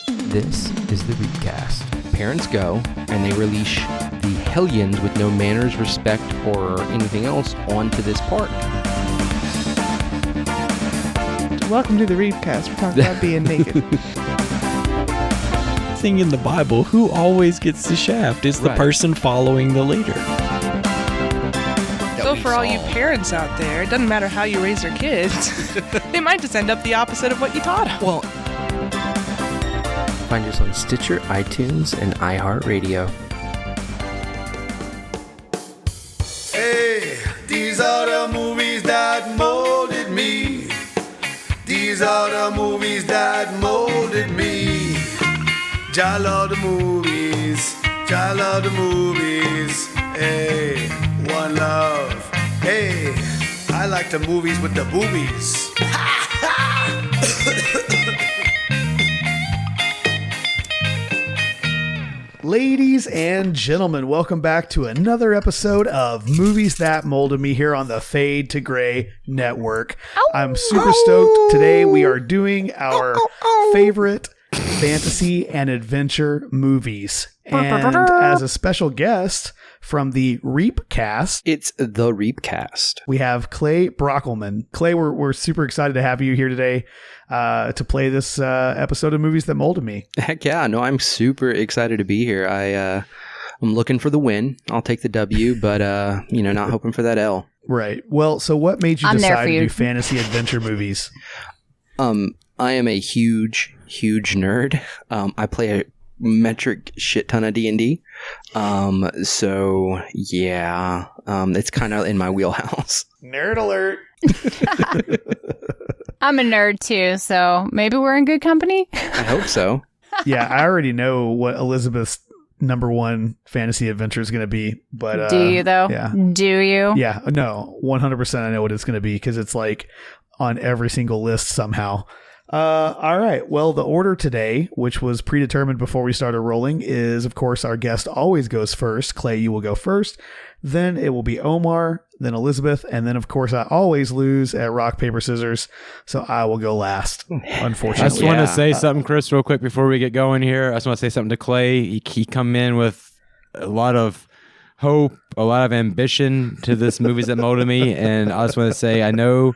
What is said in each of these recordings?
This is the Reapcast. Parents go, and they release the hellions with no manners, respect, or anything else onto this park. Welcome to the Reapcast. We're talking about being naked. Thing in the Bible, who always gets the shaft is the person following the leader. So for all you parents out there, it doesn't matter how you raise your kids. They might just end up the opposite of what you taught them. Well, find us on Stitcher, iTunes, and iHeartRadio. Hey, these are the movies that molded me. These are the movies that molded me. I love the movies. I love the movies. Hey, one love. Hey, I like the movies with the boobies. Ladies and gentlemen, welcome back to another episode of Movies That Molded Me here on the Fade to Gray Network. I'm super stoked. Today we are doing our favorite fantasy and adventure movies. And as a special guest from the Reapcast, It's the Reapcast. we have Clay Brockelman. Clay, we're super excited to have you here today to play this episode of Movies That Molded Me. Heck yeah, no, I'm super excited to be here. I'm looking for the win. I'll take the W, but not hoping for that L. Right. Well, so what made you I'm there decide for to you. do fantasy adventure movies? I am a huge nerd. I play a metric shit ton of D&D. So yeah, it's kind of in my wheelhouse. Nerd alert. I'm a nerd too, so maybe we're in good company. I hope so. Yeah, I already know what Elizabeth's number one fantasy adventure is going to be, but Do you though? Yeah. Do you? Yeah, no, 100% I know what it's going to be because it's like on every single list somehow. All right. Well, the order today, which was predetermined before we started rolling, is, of course, our guest always goes first. Clay, you will go first. Then it will be Omar, then Elizabeth, and then, of course, I always lose at rock, paper, scissors, so I will go last, unfortunately. I just want Yeah. to say something, Chris, real quick before we get going here. I just want to say something to Clay. He come in with a lot of hope, a lot of ambition to this Movies That Molded Me, and I just want to say I know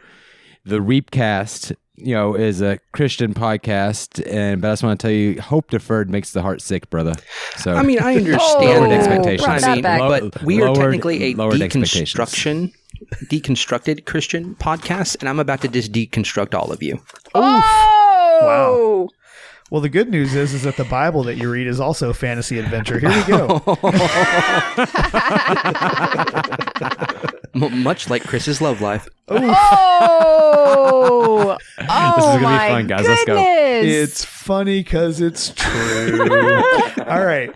the Reapcast, is a Christian podcast, but I just want to tell you, hope deferred makes the heart sick, brother. So I mean, I understand Lowered that. expectations. I mean, Brought that but we are Lowered- technically a lowered expectations. deconstructed Christian podcast, and I'm about to just deconstruct all of you. Oh! Wow. Well, the good news is that the Bible that you read is also fantasy adventure. Here we go. Much like Chris's love life. Oh! This is gonna be my fun, guys. Let's go. goodness. It's funny because it's true. All right.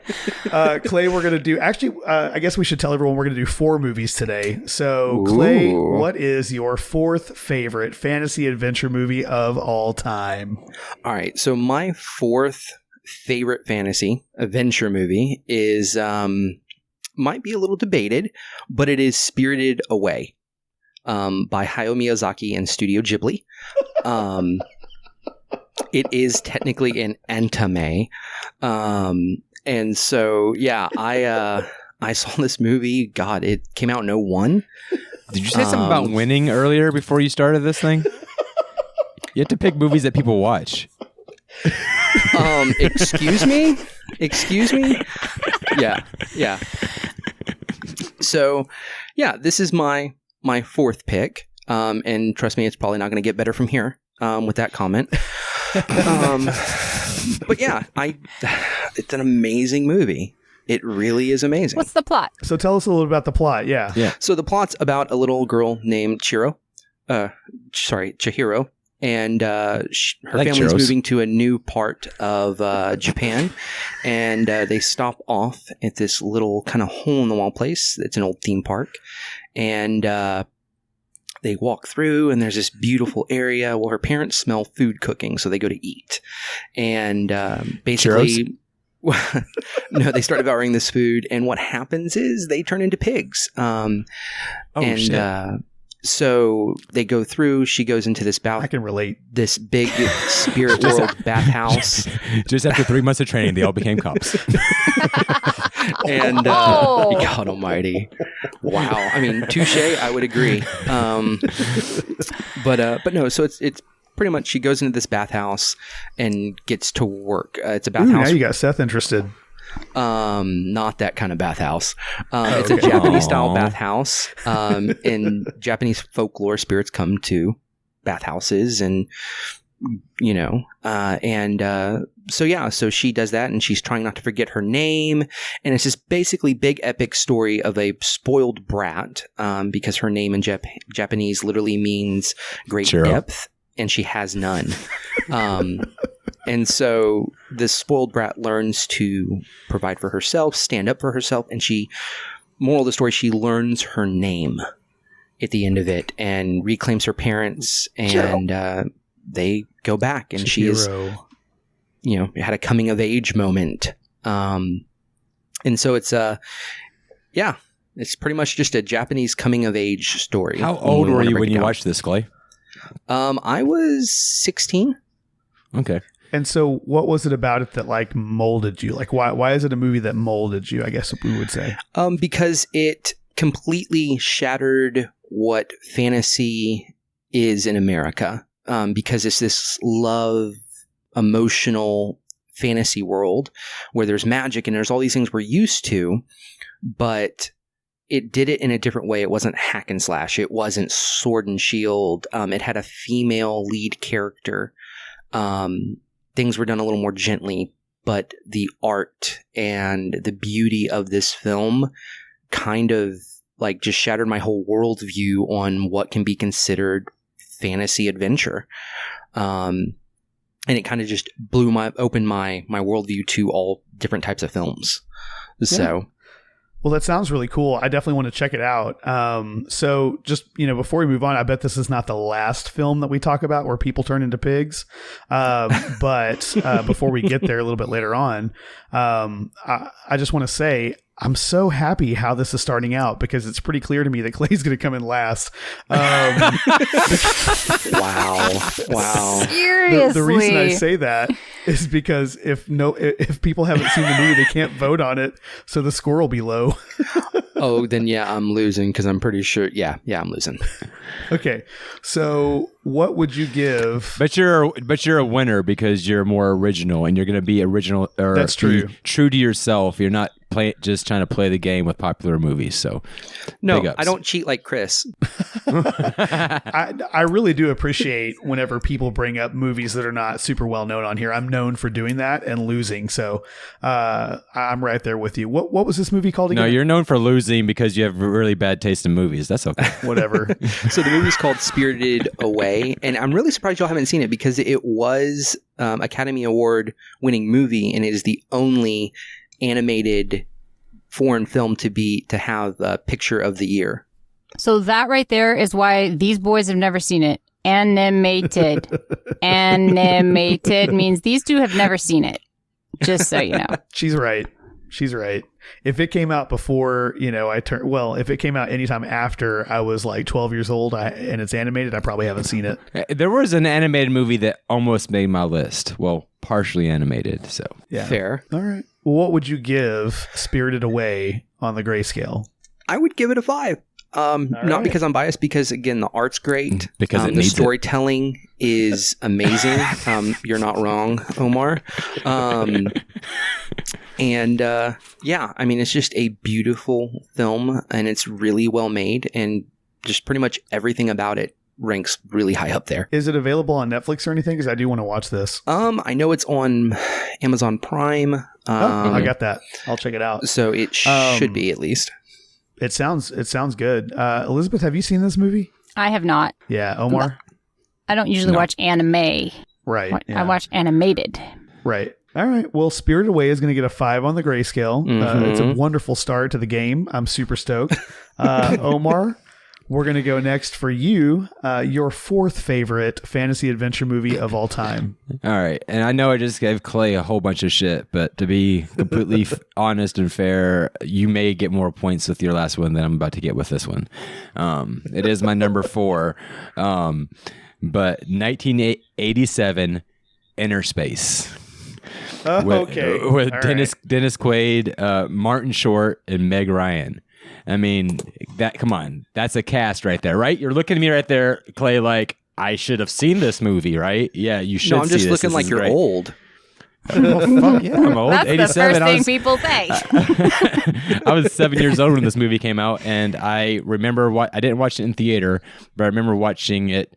Clay, we're going to do... Actually, I guess we should tell everyone we're going to do 4 movies today. So, Clay, Ooh. what is your 4th favorite fantasy adventure movie of all time? All right, so my 4th favorite fantasy adventure movie is might be a little debated, but it is Spirited Away by Hayao Miyazaki and Studio Ghibli. It is technically an anime, and so yeah, I saw this movie. God, it came out in 2001. Did you say something about winning earlier before you started this thing? You have to pick movies that people watch. Excuse me? Yeah. So, yeah, this is my 4th pick. And trust me, it's probably not going to get better from here with that comment. But yeah, it's an amazing movie. It really is amazing. What's the plot? So tell us a little about the plot. Yeah. So the plot's about a little girl named Chihiro. And her like family's churros. moving to a new part of Japan, and they stop off at this little kind of hole-in-the-wall place. It's an old theme park, and they walk through, and there's this beautiful area. Well, her parents smell food cooking, so they go to eat, and basically... No, they start devouring this food, and what happens is they turn into pigs. Shit. So they go through. She goes into this I can relate. this big spirit world bathhouse, Just after 3 months of training, they all became cops. and Oh. God Almighty, wow! I mean, touche. I would agree. But no. So it's pretty much she goes into this bathhouse and gets to work. It's a Ooh, now bathhouse. you got Seth interested. Not that kind of bathhouse. It's a Japanese style bathhouse. In Japanese folklore, spirits come to bathhouses, and so she does that, and she's trying not to forget her name, and it's this basically big epic story of a spoiled brat, because her name in Japanese literally means great Chiro. depth, and she has none. And so this spoiled brat learns to provide for herself, stand up for herself, and moral of the story, she learns her name at the end of it and reclaims her parents, and they go back, and she is, had a coming of age moment. And so it's it's pretty much just a Japanese coming of age story. How old were you when you watched this, Clay? I was 16. Okay. And so what was it about it that like molded you? Like why is it a movie that molded you, I guess we would say? Because it completely shattered what fantasy is in America. Because it's this love, emotional fantasy world where there's magic and there's all these things we're used to, but it did it in a different way. It wasn't hack and slash. It wasn't sword and shield. It had a female lead character. Things were done a little more gently, but the art and the beauty of this film kind of like just shattered my whole worldview on what can be considered fantasy adventure. And it kind of just opened my worldview to all different types of films. So Well, that sounds really cool. I definitely want to check it out. So just, before we move on, I bet this is not the last film that we talk about where people turn into pigs. But before we get there a little bit later on, I just want to say, I'm so happy how this is starting out because it's pretty clear to me that Clay's going to come in last. wow. Seriously. The reason I say that is because if people haven't seen the movie, they can't vote on it, so the score will be low. Oh, then yeah, I'm losing because I'm pretty sure. Yeah, I'm losing. Okay, so what would you give? But you're a winner because you're more original, and you're going to be original. Or That's true. be true to yourself. You're not just trying to play the game with popular movies. So no, I don't cheat like Chris. I really do appreciate whenever people bring up movies that are not super well known on here. I'm known for doing that and losing, so I'm right there with you. What was this movie called again? No, you're known for losing because you have really bad taste in movies. That's okay. Whatever. So the movie's called Spirited Away, and I'm really surprised y'all haven't seen it because it was Academy Award winning movie, and it is the only animated foreign film to have a picture of the year. So that right there is why these boys have never seen it. Animated. Animated means these two have never seen it. Just so you know. She's right. If it came out before, if it came out anytime after I was like 12 years old and it's animated, I probably haven't seen it. There was an animated movie that almost made my list. Well, partially animated, so. Yeah. Fair. All right. Well, what would you give Spirited Away on the grayscale? I would give it a 5. Not right. because I'm biased, because again, the art's great. Because it the needs storytelling is amazing. You're not wrong, Omar. It's just a beautiful film, and it's really well made, and just pretty much everything about it ranks really high up there. Is it available on Netflix or anything? Because I do want to watch this. I know it's on Amazon Prime. I got that. I'll check it out. So it should be, at least. It sounds good. Elizabeth, have you seen this movie? I have not. Yeah, Omar. I don't usually watch anime. Right. Yeah. I watch animated. Right. All right. Well, Spirited Away is going to get a 5 on the grayscale. It's a wonderful start to the game. I'm super stoked. Omar, We're going to go next for you, your fourth favorite fantasy adventure movie of all time. All right. And I know I just gave Clay a whole bunch of shit, but to be completely honest and fair, you may get more points with your last one than I'm about to get with this one. It is my number 4. But 1987, Inner Space. Okay. With All Dennis Quaid, Martin Short, and Meg Ryan. I mean, come on. That's a cast right there, right? You're looking at me right there, Clay, like, I should have seen this movie, right? Yeah, you should. No, I'm just see this. looking This like is you're great. old. Oh, fuck yeah, I'm old. That's the 87. first thing people say. I was 7 years old when this movie came out, and I remember I didn't watch it in theater, but I remember watching it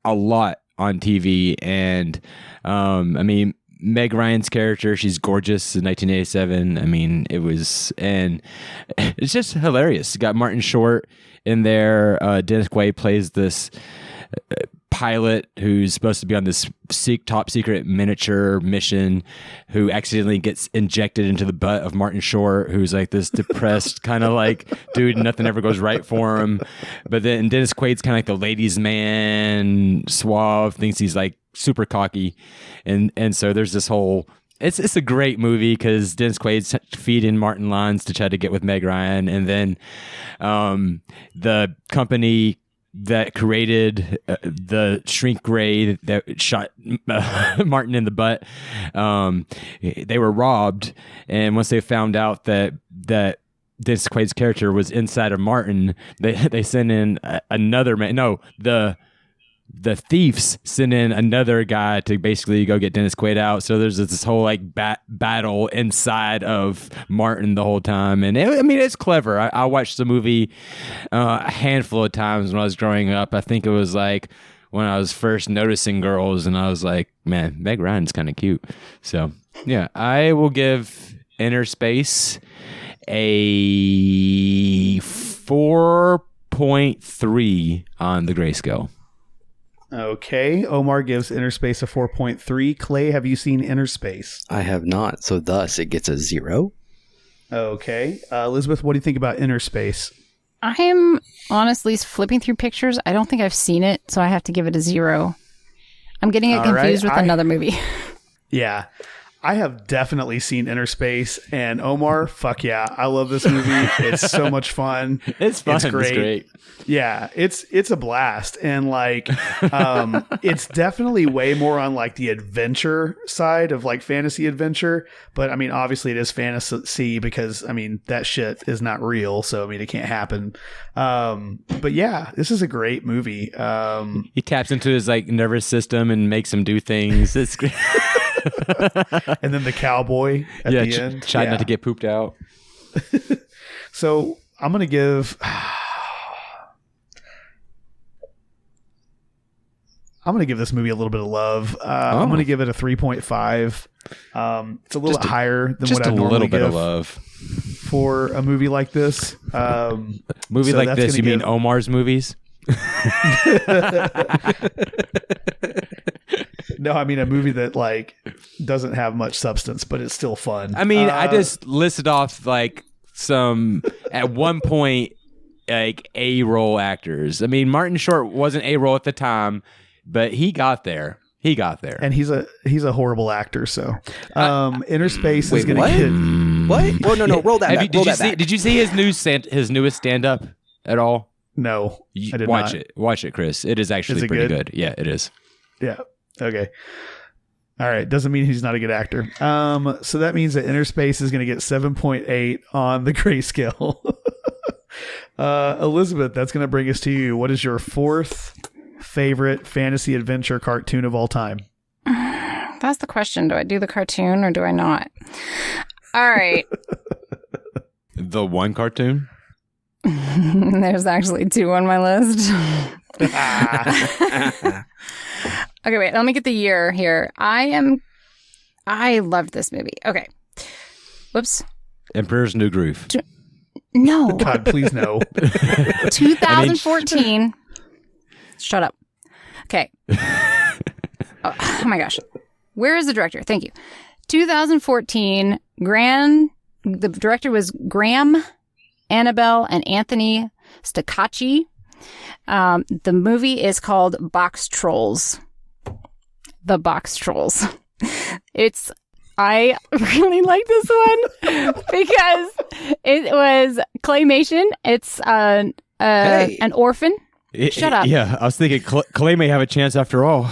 a lot on TV. And I mean, Meg Ryan's character, she's gorgeous in 1987. I mean, and it's just hilarious. You got Martin Short in there. Dennis Quaid plays this pilot who's supposed to be on this top secret miniature mission, who accidentally gets injected into the butt of Martin Short, who's like this depressed kind of like dude, nothing ever goes right for him. But then Dennis Quaid's kind of like the ladies' man, suave, thinks he's like super cocky, and so there's this whole. It's a great movie because Dennis Quaid's feeding Martin lines to try to get with Meg Ryan, and then the company that created the shrink ray that shot Martin in the butt, they were robbed, and once they found out that Dennis Quaid's character was inside of Martin, they sent in another man. No, the thieves sent in another guy to basically go get Dennis Quaid out. So there's this whole like battle inside of Martin the whole time. And it's clever. I watched the movie a handful of times when I was growing up. I think it was like when I was first noticing girls, and I was like, man, Meg Ryan's kind of cute. So yeah, I will give Inner Space a 4.3 on the grayscale. Okay. Omar gives Inner Space a 4.3. Clay, have you seen Inner Space? I have not, so thus it gets a 0. Okay. Elizabeth, what do you think about Inner Space? I'm honestly flipping through pictures. I don't think I've seen it, so I have to give it a 0. I'm getting it confused with another movie. Yeah. I have definitely seen Inner Space, and Omar, fuck yeah, I love this movie. It's so much fun. It's fun. It's great. Yeah, it's a blast, and like, it's definitely way more on like the adventure side of like fantasy adventure. But I mean, obviously, it is fantasy because I mean that shit is not real, so I mean it can't happen. But yeah, this is a great movie. He taps into his like nervous system and makes him do things. It's great. And then the cowboy at the end, trying not to get pooped out. So I'm gonna give. I'm going to give this movie a little bit of love. I'm going to give it a 3.5. It's a little bit higher than what I normally give of love for a movie like this. Movie like this, you mean Omar's movies? No, I mean a movie that like doesn't have much substance, but it's still fun. I mean, I just listed off like some at one point like A-roll actors. I mean, Martin Short wasn't A-roll at the time, but he got there. And he's a horrible actor. So, Inner Space is going to get what? Oh no! Roll that back. Did you see his newest stand-up at all? No, I did Watch not. it. Watch it, Chris. It is actually pretty good. Yeah, it is. Yeah. Okay. All right. Doesn't mean he's not a good actor. So that means that Inner Space is going to get 7.8 on the grayscale. Elizabeth, that's going to bring us to you. What is your fourth favorite fantasy adventure cartoon of all time? That's the question. Do I do the cartoon or do I not? All right. The one cartoon? There's actually 2 on my list. Okay, wait. Let me get the year here. I loved this movie. Okay. Whoops. Emperor's New Groove. No. God, please no. 2014. Shut up. Okay. Oh my gosh. Where is the director? Thank you. 2014. The director was Graham, Annabelle, and Anthony Staccachi. The movie is called Box Trolls. The Box Trolls. I really like this one because it was claymation. It's an orphan. Shut up. Yeah, I was thinking Clay may have a chance after all.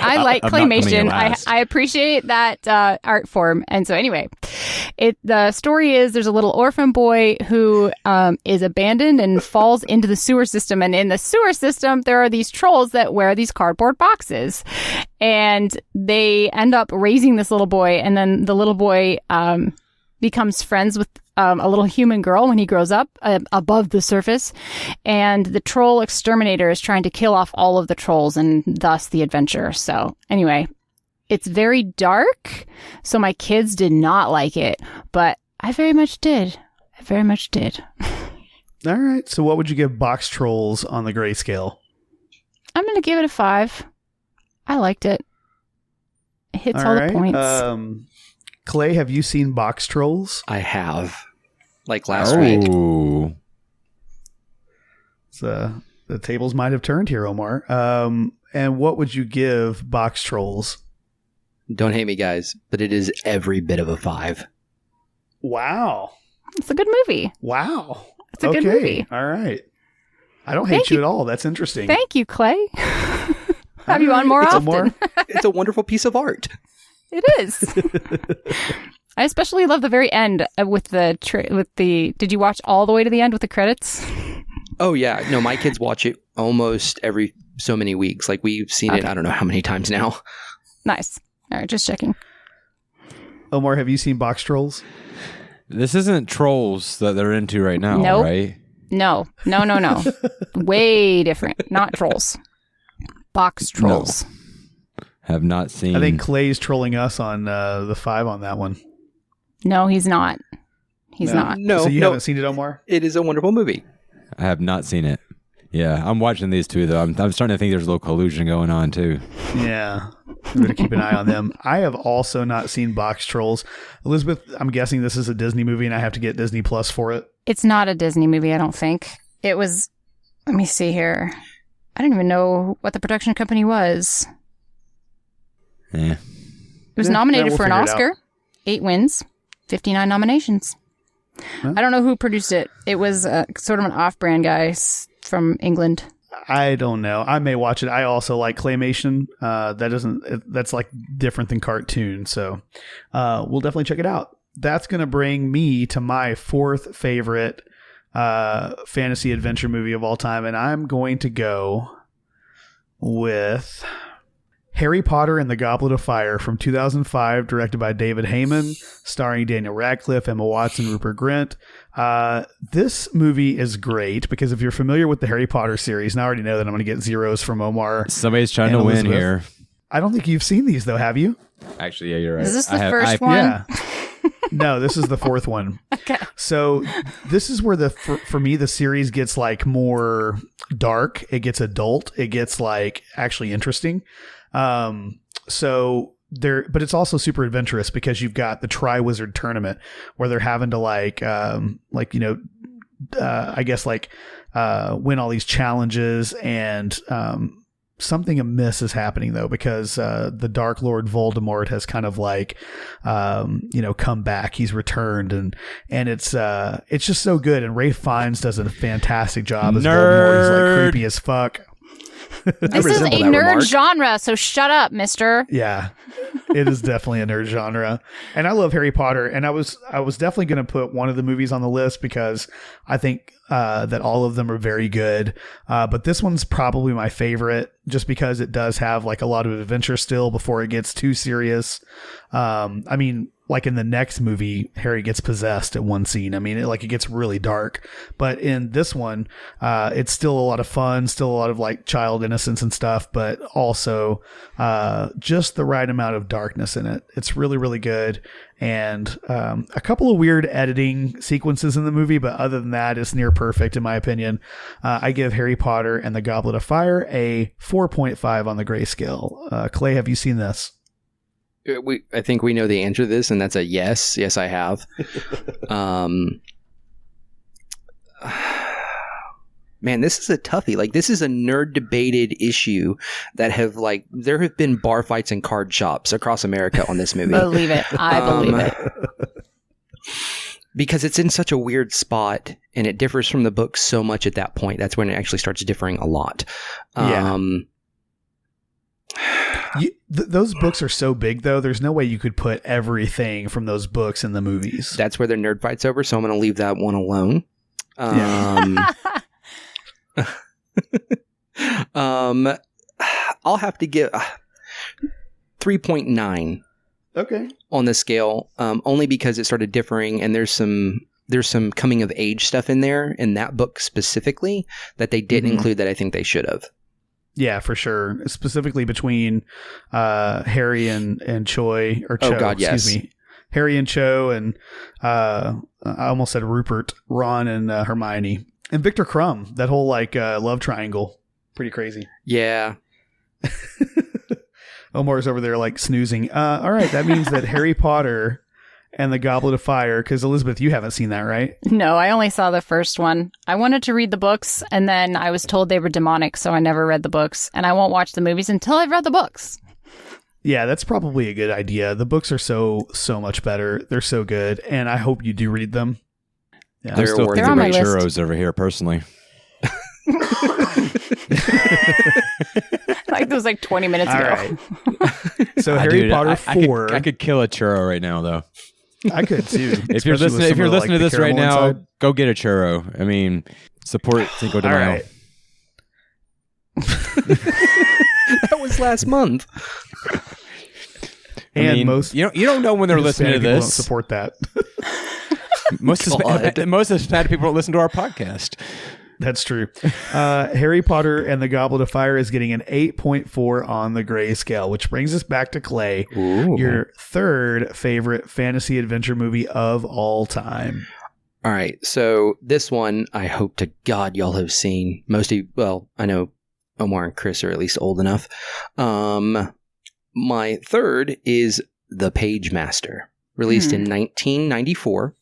I like claymation. I appreciate that art form. And so anyway, the story is there's a little orphan boy who is abandoned and falls into the sewer system. And in the sewer system, there are these trolls that wear these cardboard boxes. And they end up raising this little boy. And then the little boy becomes friends with a little human girl when he grows up above the surface. And the troll exterminator is trying to kill off all of the trolls and thus the adventure. So anyway, it's very dark. So my kids did not like it, but I very much did. I very much did. All right. So what would you give Box Trolls on the grayscale? I'm going to give it a 5. I liked it. It hits all the points. Clay, have you seen Box Trolls? I have. Like last week. So the tables might have turned here, Omar. And what would you give Box Trolls? Don't hate me, guys, but it is every bit of a 5. Wow. It's a good movie. Wow. It's a good movie. All right. I don't hate you at all. That's interesting. Thank you, Clay. Have you on more often? It's a wonderful piece of art. It is. I especially love the very end with the. Did you watch all the way to the end with the credits? Oh yeah, no, my kids watch it almost every so many weeks. Like we've seen it, I don't know how many times now. Nice. All right, just checking. Omar, have you seen Box Trolls? This isn't Trolls that they're into right now, nope. right? No. Way different. Not Trolls. Box Trolls. No. Have not seen. I think Clay's trolling us on the 5 on that one. No, he's not. He's not. No, so you haven't seen it, Omar? It is a wonderful movie. I have not seen it. Yeah, I'm watching these two though. I'm starting to think there's a little collusion going on too. Yeah, we're gonna keep an eye on them. I have also not seen Box Trolls. Elizabeth, I'm guessing this is a Disney movie, and I have to get Disney Plus for it. It's not a Disney movie, I don't think. It was. Let me see here. I don't even know what the production company was. Yeah. It was nominated for an Oscar. 8 wins, 59 nominations. Huh? I don't know who produced it. It was sort of an off-brand guy from England. I don't know. I may watch it. I also like claymation. That's like different than cartoon. So we'll definitely check it out. That's going to bring me to my 4th favorite fantasy adventure movie of all time. And I'm going to go with Harry Potter and the Goblet of Fire from 2005, directed by David Heyman, starring Daniel Radcliffe, Emma Watson, Rupert Grint. This movie is great because if you're familiar with the Harry Potter series, and I already know that I'm going to get zeros from Omar. Somebody's trying to win here. I don't think you've seen these though, have you? Actually, yeah, you're right. Is this the first one? Yeah. No, this is the 4th one. Okay. So this is where for me, the series gets like more dark. It gets adult. It gets like actually interesting. So there, but it's also super adventurous because you've got the Triwizard Tournament where they're having to I guess win all these challenges, and something amiss is happening though, because the Dark Lord Voldemort has kind of come back. He's returned, and it's just so good. And Ralph Fiennes does a fantastic job as Voldemort. He's like creepy as fuck. This is a nerd genre, so shut up, mister. Yeah, it is definitely a nerd genre. And I love Harry Potter. And I was definitely going to put one of the movies on the list because I think that all of them are very good. But this one's probably my favorite just because it does have like a lot of adventure still before it gets too serious. I mean, like in the next movie, Harry gets possessed at one scene. I mean, it gets really dark. But in this one, it's still a lot of fun, still a lot of like child innocence and stuff, but also just the right amount of darkness in it. It's really, really good. And a couple of weird editing sequences in the movie, but other than that, it's near perfect in my opinion. I give Harry Potter and the Goblet of Fire a 4.5 on the grayscale. Clay, have you seen this? I think we know the answer to this, and that's a yes. Yes, I have. Man, this is a toughie. Like, this is a nerd debated issue that there have been bar fights in card shops across America on this movie. Believe it. I believe it. Because it's in such a weird spot, and it differs from the book so much at that point. That's when it actually starts differing a lot. Those books are so big, though. There's no way you could put everything from those books in the movies. That's where their nerd fight's over, so I'm going to leave that one alone. I'll have to give 3.9. Okay. On the scale, only because it started differing, and there's some coming of age stuff in there in that book specifically that they didn't include that I think they should have. Yeah, for sure. Specifically between Harry and Cho, or Cho, excuse me. Harry and Cho, and I almost said Rupert, Ron, and Hermione. And Victor Crumb, that whole love triangle. Pretty crazy. Yeah. Omar's over there snoozing. All right, that means that Harry Potter and the Goblet of Fire, because Elizabeth, you haven't seen that, right? No, I only saw the first one. I wanted to read the books, and then I was told they were demonic, so I never read the books. And I won't watch the movies until I've read the books. Yeah, that's probably a good idea. The books are so much better. They're so good, and I hope you do read them. Yeah, I'm still thinking about churros over here, personally. Like those 20 minutes ago. Right. So Harry Potter 4. I could kill a churro right now, though. I could too. If you're listening to this right now, go get a churro. I mean, support Cinco de Mayo. Right. That was last month. And you don't know when they're listening to this. Don't support that. Most Hispanic people don't listen to our podcast. That's true. Harry Potter and the Goblet of Fire is getting an 8.4 on the gray scale, which brings us back to Clay. Ooh. Your third favorite fantasy adventure movie of all time. All right. So this one, I hope to God y'all have seen. I know Omar and Chris are at least old enough. My third is The Page Master, released in 1994.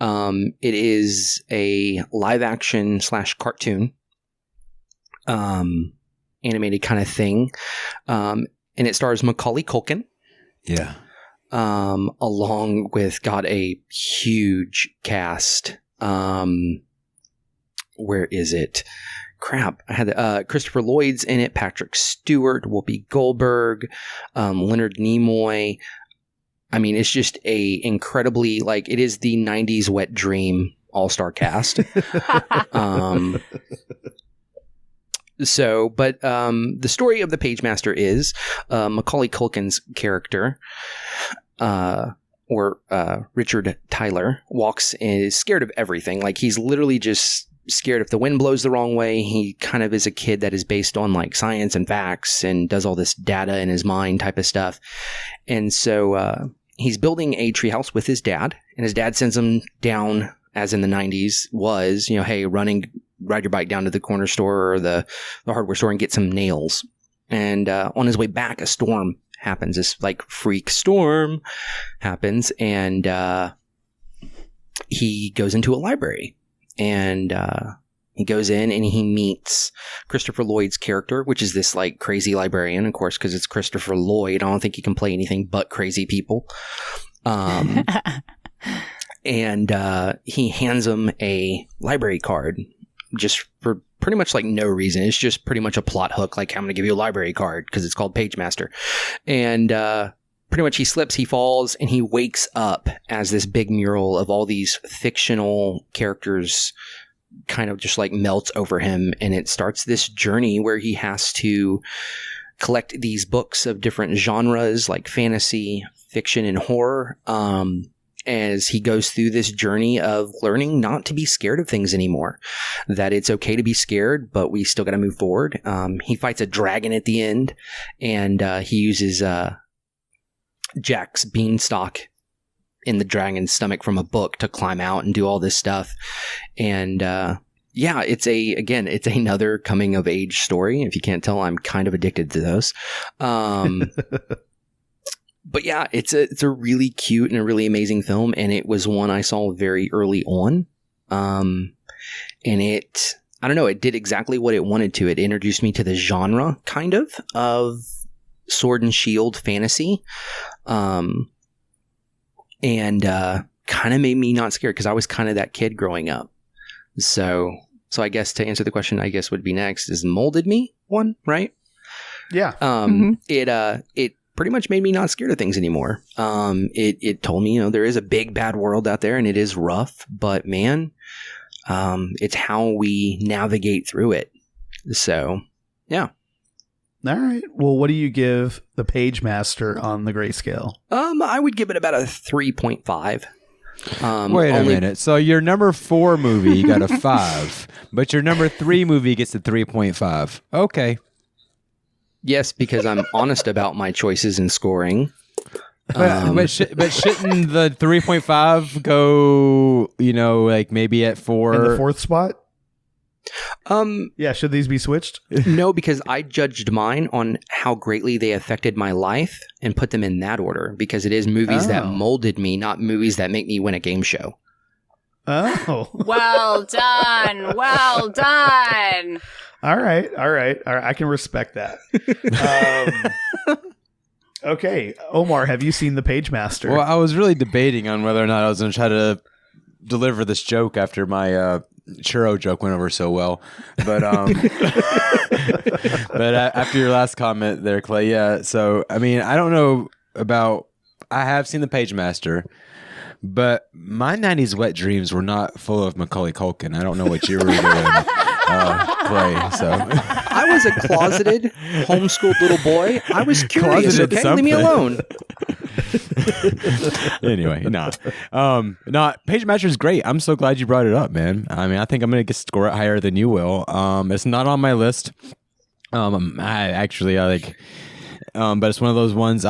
It is a live action / cartoon, animated kind of thing. And it stars Macaulay Culkin. Yeah. Along with a huge cast. Where is it? Crap. I had Christopher Lloyd's in it, Patrick Stewart, Whoopi Goldberg, Leonard Nimoy. I mean, it's just a incredibly, it is the 90s wet dream all-star cast. The story of the Page Master is Macaulay Culkin's character, Richard Tyler, is scared of everything. He's literally just scared if the wind blows the wrong way. He kind of is a kid that is based on science and facts and does all this data in his mind type of stuff. And so he's building a treehouse with his dad, and his dad sends him down, as in the 90s was, hey, ride your bike down to the corner store or the hardware store and get some nails. And on his way back, a storm happens. This freak storm happens, and he goes into a library. And he goes in and he meets Christopher Lloyd's character, which is this crazy librarian, of course, because it's Christopher Lloyd. I don't think he can play anything but crazy people. And he hands him a library card just for pretty much no reason. It's just pretty much a plot hook. I'm going to give you a library card because it's called Page Master. And pretty much he slips, he falls, and he wakes up as this big mural of all these fictional characters kind of just melts over him. And it starts this journey where he has to collect these books of different genres like fantasy, fiction, and horror. As he goes through this journey of learning not to be scared of things anymore, that it's okay to be scared, but we still got to move forward. He fights a dragon at the end, and he uses Jack's beanstalk in the dragon's stomach from a book to climb out and do all this stuff. And it's another coming of age story. If you can't tell, I'm kind of addicted to those. But yeah, it's a really cute and a really amazing film, and it was one I saw very early on. And I don't know, it did exactly what it wanted to. It introduced me to the genre, kind of sword and shield fantasy. And kind of made me not scared because I was kind of that kid growing up. So I guess to answer the question, I guess would be next is molded me one, right? Yeah. It pretty much made me not scared of things anymore. It told me, there is a big bad world out there and it is rough, but man, it's how we navigate through it. So, yeah. All right. Well, what do you give the Page Master on the grayscale? I would give it about a 3.5. Wait a minute. So your number 4 movie got a 5, but your number 3 movie gets a 3.5. Okay. Yes, because I'm honest about my choices in scoring. But shouldn't the 3.5 go, like maybe at 4? In the 4th spot? Yeah, should these be switched? No, because I judged mine on how greatly they affected my life and put them in that order, because it is movies that molded me, not movies that make me win a game show. Oh. Well done. Well done. All right. I can respect that. Okay. Omar, have you seen The Page Master? Well, I was really debating on whether or not I was going to try to deliver this joke after my churro joke went over so well. But but after your last comment there, Clay, yeah. So, I mean, I don't know about... I have seen The Page Master, but my 90s wet dreams were not full of Macaulay Culkin. I don't know what you were doing, Clay. So I was a closeted, homeschooled little boy. I was curious. Closeted okay, something. leave me alone. Anyway, Page Master is great. I'm so glad you brought it up, man. I mean, I think I'm gonna score it higher than you will. It's not on my list. I like, but it's one of those ones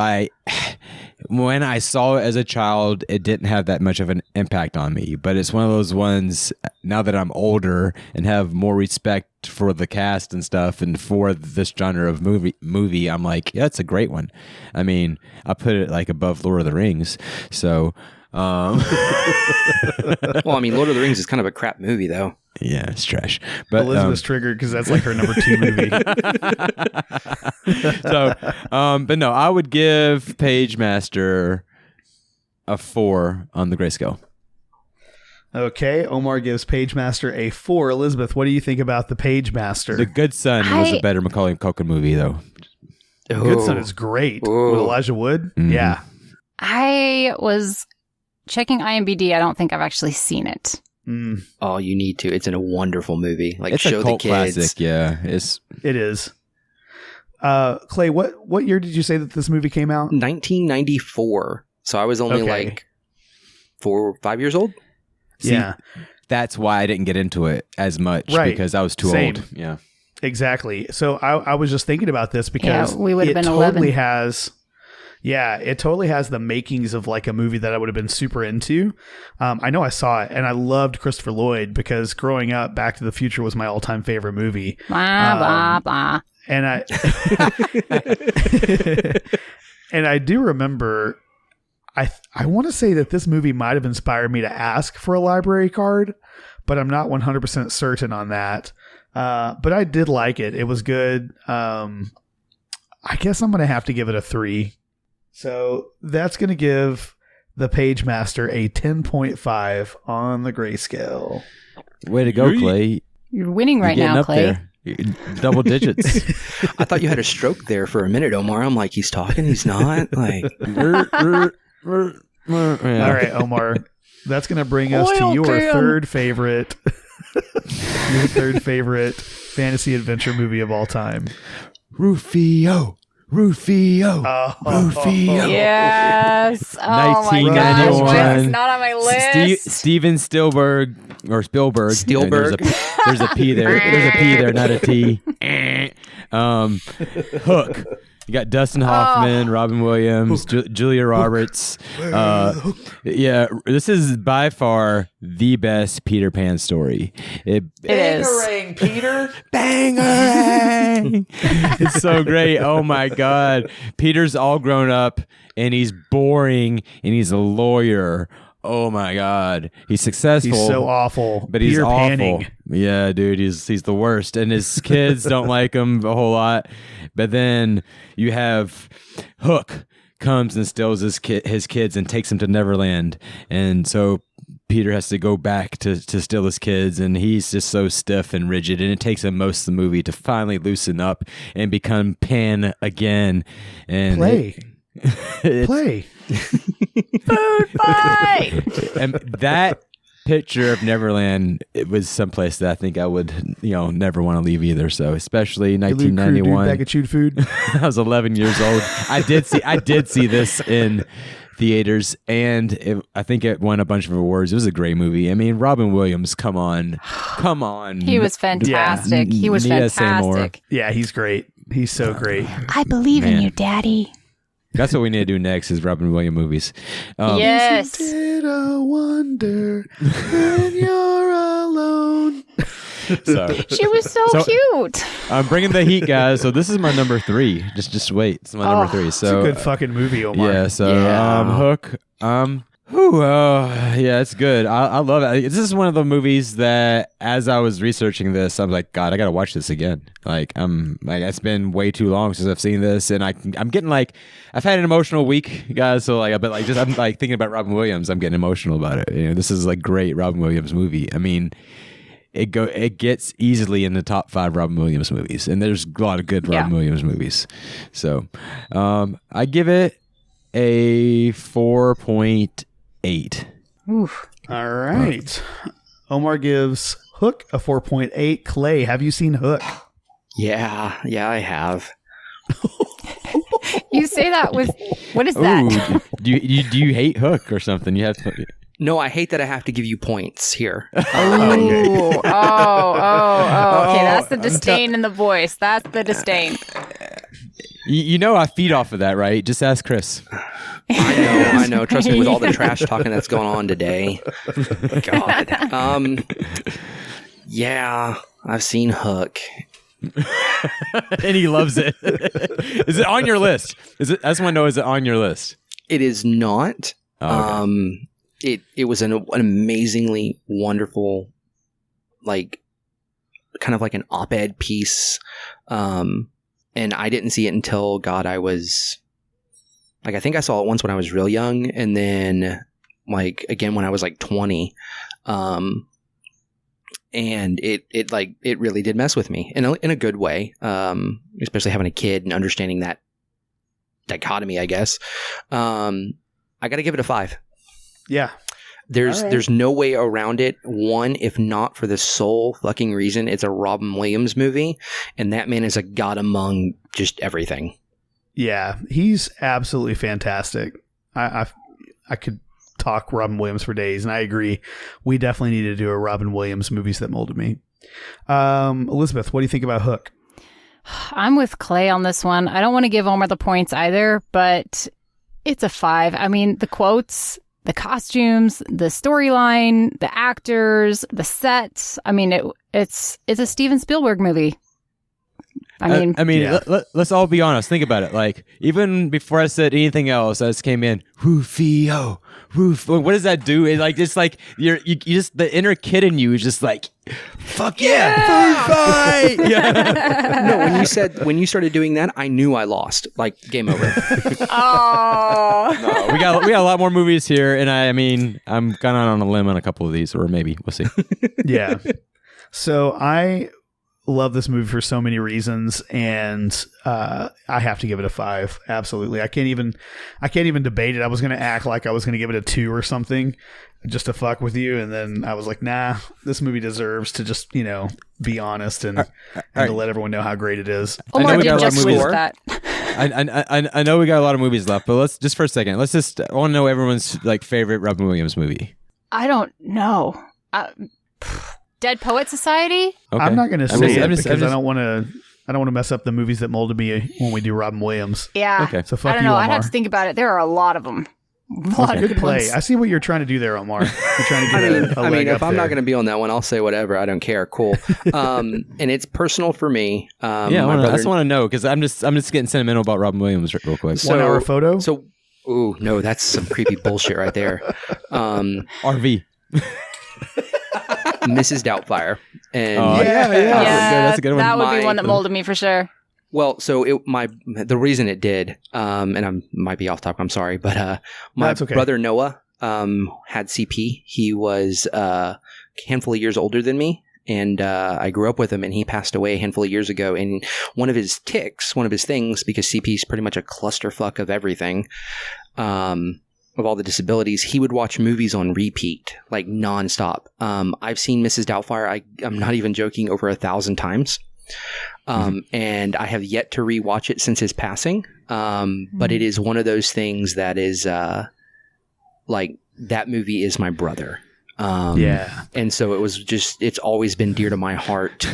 when I saw it as a child, it didn't have that much of an impact on me. But it's one of those ones now that I'm older and have more respect for the cast and stuff and for this genre of movie, I'm like, yeah, it's a great one. I mean, I put it like above Lord of the Rings. So, well, I mean, Lord of the Rings is kind of a crap movie, though. Yeah, it's trash. But Elizabeth's triggered because that's like her number 2 movie. So, but no, I would give Page Master a 4 on the grayscale. Okay, Omar gives Page Master a 4. Elizabeth, what do you think about the Page Master? The Good Son was a better Macaulay Culkin movie, though. Good Son is great. With Elijah Wood? Mm-hmm. Yeah. I was checking IMDb. I don't think I've actually seen it. Mm. Oh, you need to. It's a wonderful movie. Like, it's show a cult the kids. classic, yeah. It is. Clay, what year did you say that this movie came out? 1994. So I was only like 4 or 5 years old. See, yeah. That's why I didn't get into it as much, right. Because I was too old. Yeah. Exactly. So I was just thinking about this because we would have been totally 11. It totally has the makings of like a movie that I would have been super into. I know I saw it and I loved Christopher Lloyd because growing up, Back to the Future was my all-time favorite movie. Blah, blah, blah. And I and I do remember, I want to say that this movie might have inspired me to ask for a library card, but I'm not 100% certain on that. But I did like it. It was good. I guess I'm going to have to give it a 3. So that's going to give The Page Master a 10.5 on the grayscale. Way to go, Clay. You're winning right You're now, up Clay. There. Double digits. I thought you had a stroke there for a minute, Omar. I'm like, he's talking, he's not. Like, All right, Omar. That's going to bring us to your third favorite fantasy adventure movie of all time. Rufio. Yes. Oh my 1991. gosh. It's not on my list. Steven Spielberg. Spielberg. There's a P there. There's a P there, not a T. Hook. You got Dustin Hoffman, Robin Williams, Julia Roberts. Yeah, this is by far the best Peter Pan story. It is. Bangarang, Peter. Bangarang! It's so great. Oh my God. Peter's all grown up and he's boring and he's a lawyer. Oh my God, he's successful. He's so awful, but Peter he's awful. Panning. Yeah, dude, he's the worst, and his kids don't like him a whole lot. But then you have Hook comes and steals his kids and takes them to Neverland, and so Peter has to go back to steal his kids, and he's just so stiff and rigid, and it takes him most of the movie to finally loosen up and become Pan again. And Play. Food fight. And that picture of Neverland, it was someplace that I think I would, never want to leave either. So especially 1991. Bag of chewed food. I was 11 years old. I did see this in theaters, and I think it won a bunch of awards. It was a great movie. I mean, Robin Williams, come on. He was fantastic. Yeah. He was fantastic. Yeah, he's great. He's so great. I believe in you, Daddy. That's what we need to do next is Robin Williams movies. Yes. Did I wonder when you're alone? She was so cute. I'm bringing the heat, guys. So this is my number 3. Just wait. It's my number 3. So it's a good fucking movie, Omar. Yeah. So Hook. Yeah, it's good. I love it. This is one of the movies that, as I was researching this, I'm like, God, I gotta watch this again. It's been way too long since I've seen this, and I'm getting I've had an emotional week, guys. So I'm thinking about Robin Williams. I'm getting emotional about it. This is great Robin Williams movie. I mean, it gets easily in the top 5 Robin Williams movies, and there's a lot of good Robin Williams movies. So, I give it a 4.8. Oof. All right. Omar gives Hook a 4.8. Clay, have you seen Hook? Yeah, I have. You say that with what is that? Do you hate Hook or something? You have to. No, I hate that I have to give you points here. Oh. Okay, that's the disdain in the voice. That's the disdain. I feed off of that, right? Just ask Chris. I know. Trust me, with all the trash talking that's going on today. God. Yeah, I've seen Hook. And he loves it. Is it on your list? I just want to know, is it on your list? It is not. Oh, okay. It was an amazingly wonderful, kind of like an op-ed piece. And I didn't see it until, God, I was... I think I saw it once when I was real young, and then again when I was 20. And it really did mess with me in a good way. Especially having a kid and understanding that dichotomy, I guess. I got to give it a 5. Yeah. There's no way around it. One, if not for the sole fucking reason it's a Robin Williams movie, and that man is a god among just everything. Yeah, he's absolutely fantastic. I could talk Robin Williams for days, and I agree. We definitely need to do a Robin Williams movies that molded me. Elizabeth, what do you think about Hook? I'm with Clay on this one. I don't want to give Omar the points either, but it's a 5. I mean, the quotes, the costumes, the storyline, the actors, the sets. I mean, it's a Steven Spielberg movie. Let's all be honest. Think about it. Even before I said anything else, I just came in. Rufio, what does that do? It's just you just the inner kid in you is just fuck yeah, food fight. Yeah. No, when you started doing that, I knew I lost. Game over. Oh. No, we got a lot more movies here, and I'm kind of on a limb on a couple of these, or maybe we'll see. Yeah. So I love this movie for so many reasons, and I have to give it a 5. Absolutely. I can't even debate it. I was going to act like I was going to give it a 2 or something just to fuck with you, and then I was like, nah, this movie deserves to just, be honest and to let everyone know how great it is. Omar did just lose that. I know we got a lot of movies left, but let's just for a second, I want to know everyone's favorite Robin Williams movie. I don't know. Dead Poet Society? Okay. I'm not going to say it because I don't want to I don't want to mess up the movies that molded me when we do Robin Williams. Yeah. Okay. So fuck I don't you, know. Omar. I'd have to think about it. There are a lot of them. A lot of Good play. ones. I see what you're trying to do there, Omar. You're trying to get a leg if up I'm not there. going to be on that one, I'll say whatever. I don't care. Cool. And it's personal for me. I My just want to know because I'm just getting sentimental about Robin Williams real quick. So- 1 hour photo. So, ooh, no, that's some creepy bullshit right there. RV. Mrs. Doubtfire. And Yeah. That's a good one. That would be My- one that molded me for sure. well, so the reason it did, and I might be off topic, I'm sorry, but my That's okay. brother Noah had CP. He was a handful of years older than me. And I grew up with him, and he passed away a handful of years ago. And one of his things, because CP is pretty much a clusterfuck of everything, of all the disabilities, he would watch movies on repeat, like nonstop. I've seen Mrs. Doubtfire, I'm not even joking, over 1,000 times. And I have yet to rewatch it since his passing. But it is one of those things that is like, that movie is my brother. Yeah. And so it's always been dear to my heart.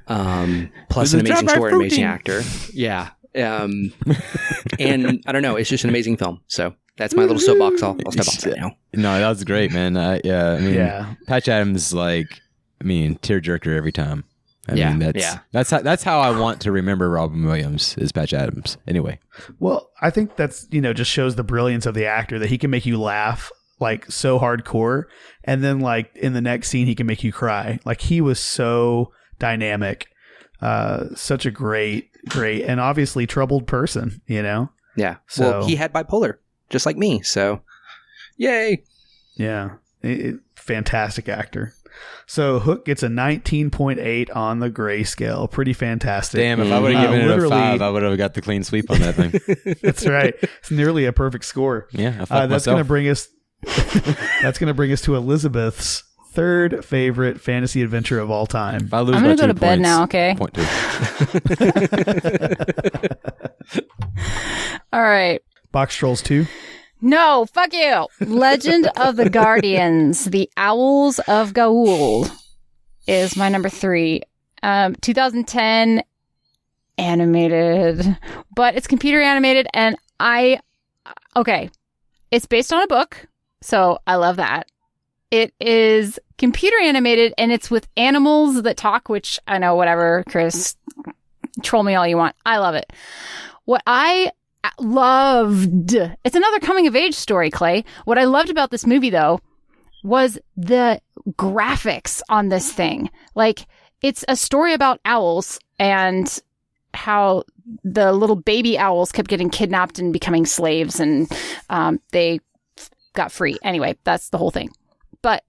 Plus There's an a amazing job story, an amazing fruiting. actor. Yeah. And I don't know, it's just an amazing film. So that's my little soapbox. I'll step off that now. No, that was great, man. I mean, Yeah. Patch Adams, tearjerker every time. I Yeah, mean, yeah. that's how I want to remember Robin Williams is Patch Adams. Anyway, Well, I think that's, just shows the brilliance of the actor that he can make you laugh like so hardcore. And then like in the next scene, he can make you cry. Like he was so dynamic, such a great, and obviously troubled person, Yeah. So- Well, he had bipolar, just like me. So, yay. Yeah. Fantastic actor. So Hook gets a 19.8 on the grayscale. Pretty fantastic. damn, if I would have given it a literally- 5, I would have got the clean sweep on that thing. That's right. It's nearly a perfect score. Yeah, I fucked That's going to myself. bring us. That's going to bring us to Elizabeth's third favorite fantasy adventure of all time. If I lose I'm by gonna go 2 to bed points, now, okay? Point 2. All right. Box Trolls 2. No, fuck you. Legend of the Guardians, The Owls of Gaul is my number 3. 2010 animated, but it's computer animated, and okay. It's based on a book, so I love that. It is computer animated, and it's with animals that talk, which I know, whatever, Chris, troll me all you want. I love it. What I loved, it's another coming of age story, Clay. What I loved about this movie, though, was the graphics on this thing. Like, it's a story about owls and how the little baby owls kept getting kidnapped and becoming slaves, and they got free. Anyway, that's the whole thing. But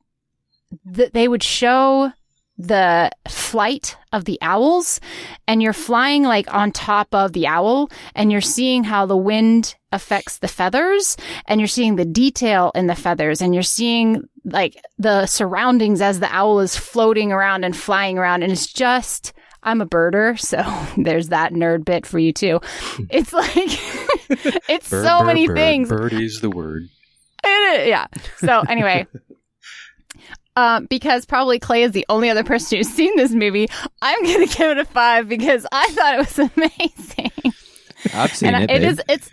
they would show the flight of the owls, and you're flying like on top of the owl, and you're seeing how the wind affects the feathers, and you're seeing the detail in the feathers, and you're seeing like the surroundings as the owl is floating around and flying around. And it's just, I'm a birder, so there's that nerd bit for you too. It's like, it's so many things. Birdie's the word. Yeah. So anyway, because probably Clay is the only other person who's seen this movie, I'm going to give it a 5 because I thought it was amazing. I've seen And it. Babe. it's.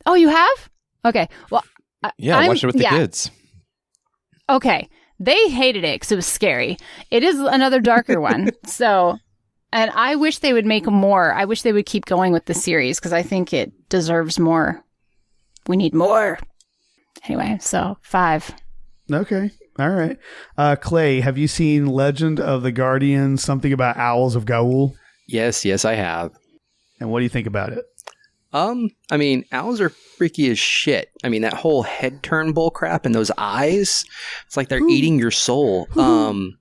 Oh, you have? Okay. Well, Yeah, I watched it with the kids. Okay. They hated it because it was scary. It is another darker one. So, and I wish they would make more. I wish they would keep going with the series because I think it deserves more. We need more. Anyway, so 5. Okay. All right. Clay, have you seen Legend of the Guardians, something about Owls of Gaul? Yes, I have. And what do you think about it? I mean, owls are freaky as shit. I mean, that whole head turn bull crap and those eyes, it's like they're eating your soul. I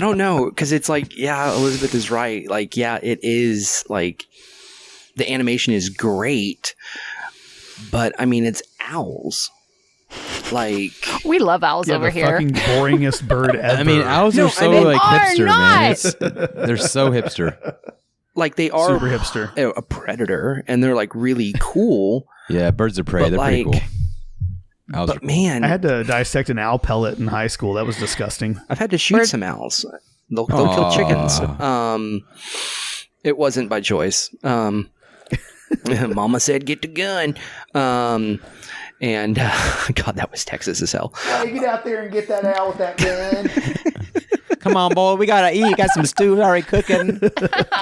don't know, because it's like, yeah, Elizabeth is right. Like, yeah, it is, like, the animation is great, but, I mean, it's owls. Like, We love owls Yeah, over the here. fucking boringest bird ever. I mean, owls No, are so I mean, like are hipster, not. man. They're so hipster. like they are super hipster. a predator, and they're, like, really cool. Yeah, birds of prey. But, They're pretty like, cool. But man, I had to dissect an owl pellet in high school. That was disgusting. I've had to shoot some owls. They'll kill chickens. It wasn't by choice. Mama said, "Get the gun." And God, that was Texas as hell. Hey, get out there and get that owl with that gun. Come on, boy. We gotta eat. Got some stew already cooking.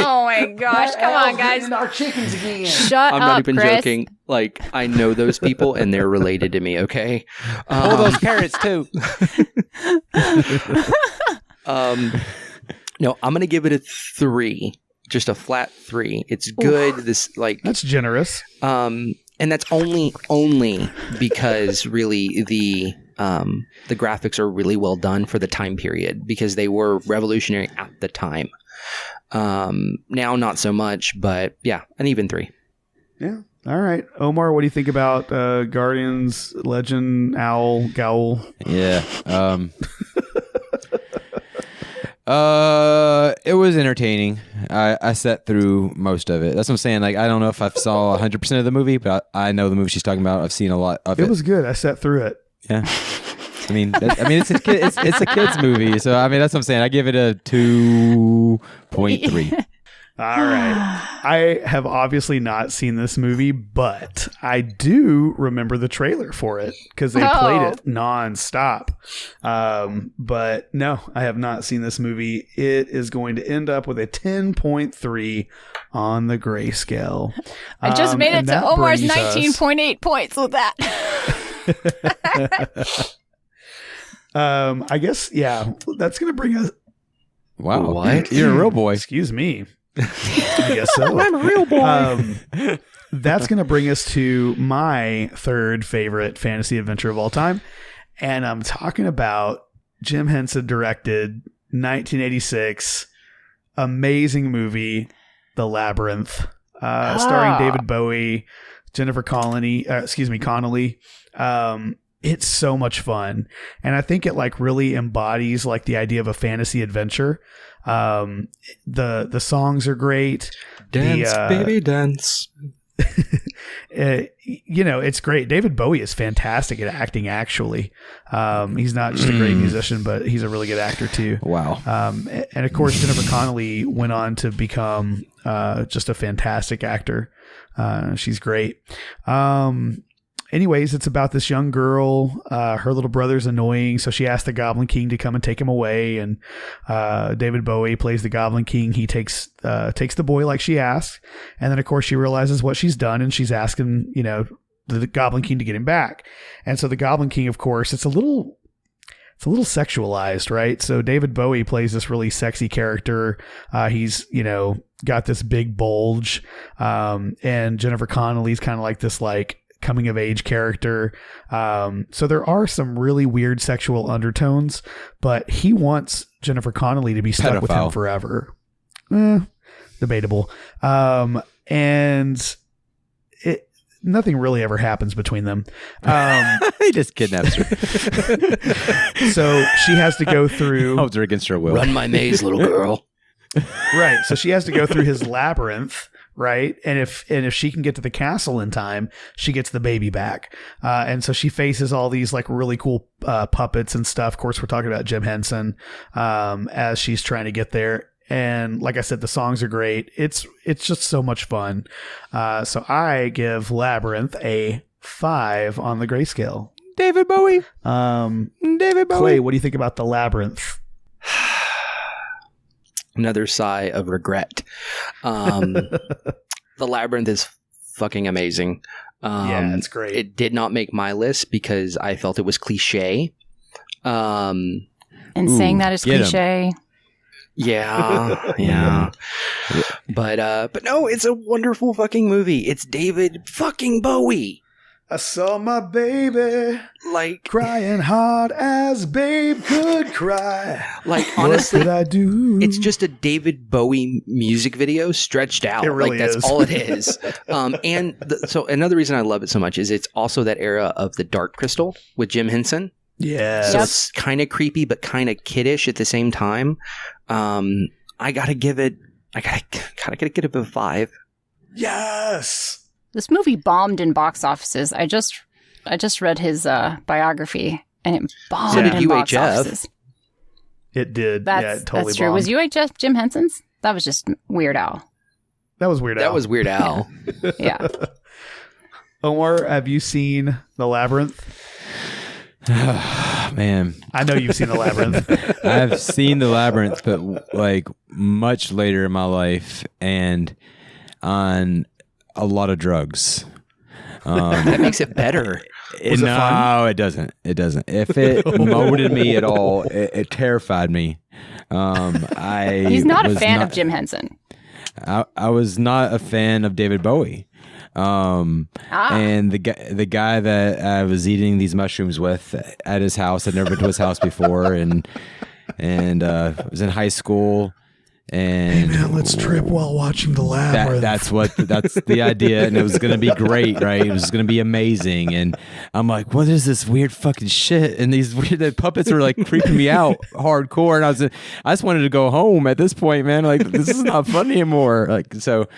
Oh my gosh! Come on, guys. Our chickens again. Shut up, I'm not even Chris. joking. Like, I know those people, and they're related to me. Okay. Pull those carrots too. No, I'm gonna give it a 3. Just a flat 3. It's good. That's generous. And that's only because really the graphics are really well done for the time period, because they were revolutionary at the time. Now not so much, but yeah, an even 3. Yeah. All right, Omar, what do you think about Guardians, Legend, Owl, Gowl? Yeah. It was entertaining. I sat through most of it. That's what I'm saying. Like, I don't know if I saw 100% of the movie, but I know the movie she's talking about. I've seen a lot of it. It was good. I sat through it. Yeah. It's a kid's movie, so I mean that's what I'm saying. I give it a 2.3. All right. I have obviously not seen this movie, but I do remember the trailer for it because they played it nonstop. But no, I have not seen this movie. It is going to end up with a 10.3 on the grayscale. I just made it to Omar's 19.8 points with that. I guess, yeah, that's going to bring us. Wow. What? You're a real boy. Excuse me. I guess so. I'm a real boy. That's going to bring us to my third favorite fantasy adventure of all time. And I'm talking about Jim Henson directed 1986 amazing movie, The Labyrinth, starring David Bowie, Jennifer Connelly. It's so much fun. And I think it like really embodies like the idea of a fantasy adventure. The songs are great. Dance, baby, dance. It's great. David Bowie is fantastic at acting, actually. He's not just a great musician, but he's a really good actor too. Wow. And of course, Jennifer Connelly went on to become just a fantastic actor. She's great. Anyways, it's about this young girl. Her little brother's annoying, so she asked the Goblin King to come and take him away. And David Bowie plays the Goblin King. He takes the boy like she asked, and then of course she realizes what she's done, and she's asking the Goblin King to get him back. And so the Goblin King, of course, it's a little sexualized, right? So David Bowie plays this really sexy character. He's got this big bulge, and Jennifer Connelly's kind of like this like coming of age character. So there are some really weird sexual undertones, but he wants Jennifer Connelly to be stuck with him forever. Debatable. And nothing really ever happens between them. He just kidnaps her. So she has to go through. Holds her against her will. Run my maze, little girl. Right. So she has to go through his labyrinth. Right. And if she can get to the castle in time, she gets the baby back. And so she faces all these like really cool puppets and stuff. Of course, we're talking about Jim Henson as she's trying to get there. And like I said, the songs are great. It's just so much fun. So I give Labyrinth a 5 on the grayscale. David Bowie. David Bowie. Clay, what do you think about The Labyrinth? Another sigh of regret. The Labyrinth is fucking amazing. Yeah, it's great. It did not make my list because I felt it was cliche. And saying that is cliche. Yeah. But no, it's a wonderful fucking movie. It's David fucking Bowie. I saw my baby like crying hard as babe could cry. Like honestly, what did I do? It's just a David Bowie music video stretched out. It really that's is. all it is. So another reason I love it so much is it's also that era of the Dark Crystal with Jim Henson. Yeah. So it's kind of creepy but kind of kiddish at the same time. I gotta give it a 5. Yes. This movie bombed in box offices. just read his biography, and it bombed So did in box UHF. offices. It did. That's it totally that's true. bombed. Was UHF Jim Henson's? That was just Weird Al. That was Weird Al. That was Weird Al. Yeah. Omar, have you seen The Labyrinth? Man, I know you've seen The Labyrinth. I've seen The Labyrinth, but like much later in my life and on a lot of drugs. That makes it better. Was it no, fun? it doesn't. It doesn't. If it molded me at all, it terrified me. He's not a fan of Jim Henson. I was not a fan of David Bowie. And the guy that I was eating these mushrooms with at his house, I'd never been to his house before, and was in high school. And let's trip while watching The Labyrinth. That's the idea, and it was gonna be great, right? It was gonna be amazing, and I'm like, what is this weird fucking shit? And these weird puppets were like creeping me out hardcore, and I just wanted to go home at this point, man. Like, this is not fun anymore. Like, so.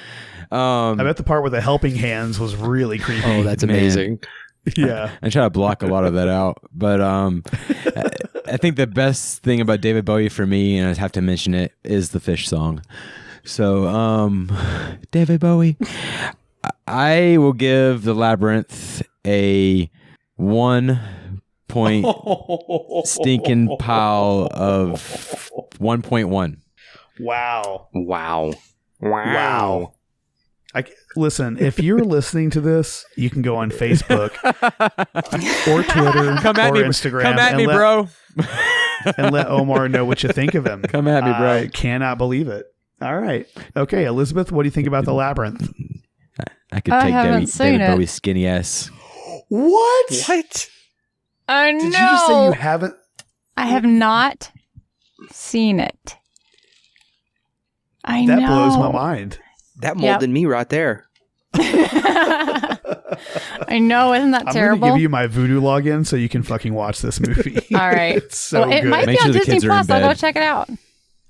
I bet the part with the helping hands was really creepy. Oh, that's amazing. Yeah. I try to block a lot of that out, but I think the best thing about David Bowie for me, and I have to mention it, is the Fish song. So, David Bowie, I will give The Labyrinth a 1 point stinking pile of 1.1. Wow. Wow. Listen, if you're listening to this, you can go on Facebook or Twitter Come at or me, Instagram. Come at me, bro. And let Omar know what you think of him. Come at me, bro. I cannot believe it. All right. Okay, Elizabeth, what do you think about The Labyrinth? I could take David Bowie's skinny ass. What? I know. Did you just say you haven't? I have not seen it. I know. That blows my mind. That molded me right there. I know, isn't that terrible? I'm going to give you my Voodoo login so you can fucking watch this movie. All right. It's so it good. might Make be sure on the Disney kids are in Plus. I'll go bed. check it out.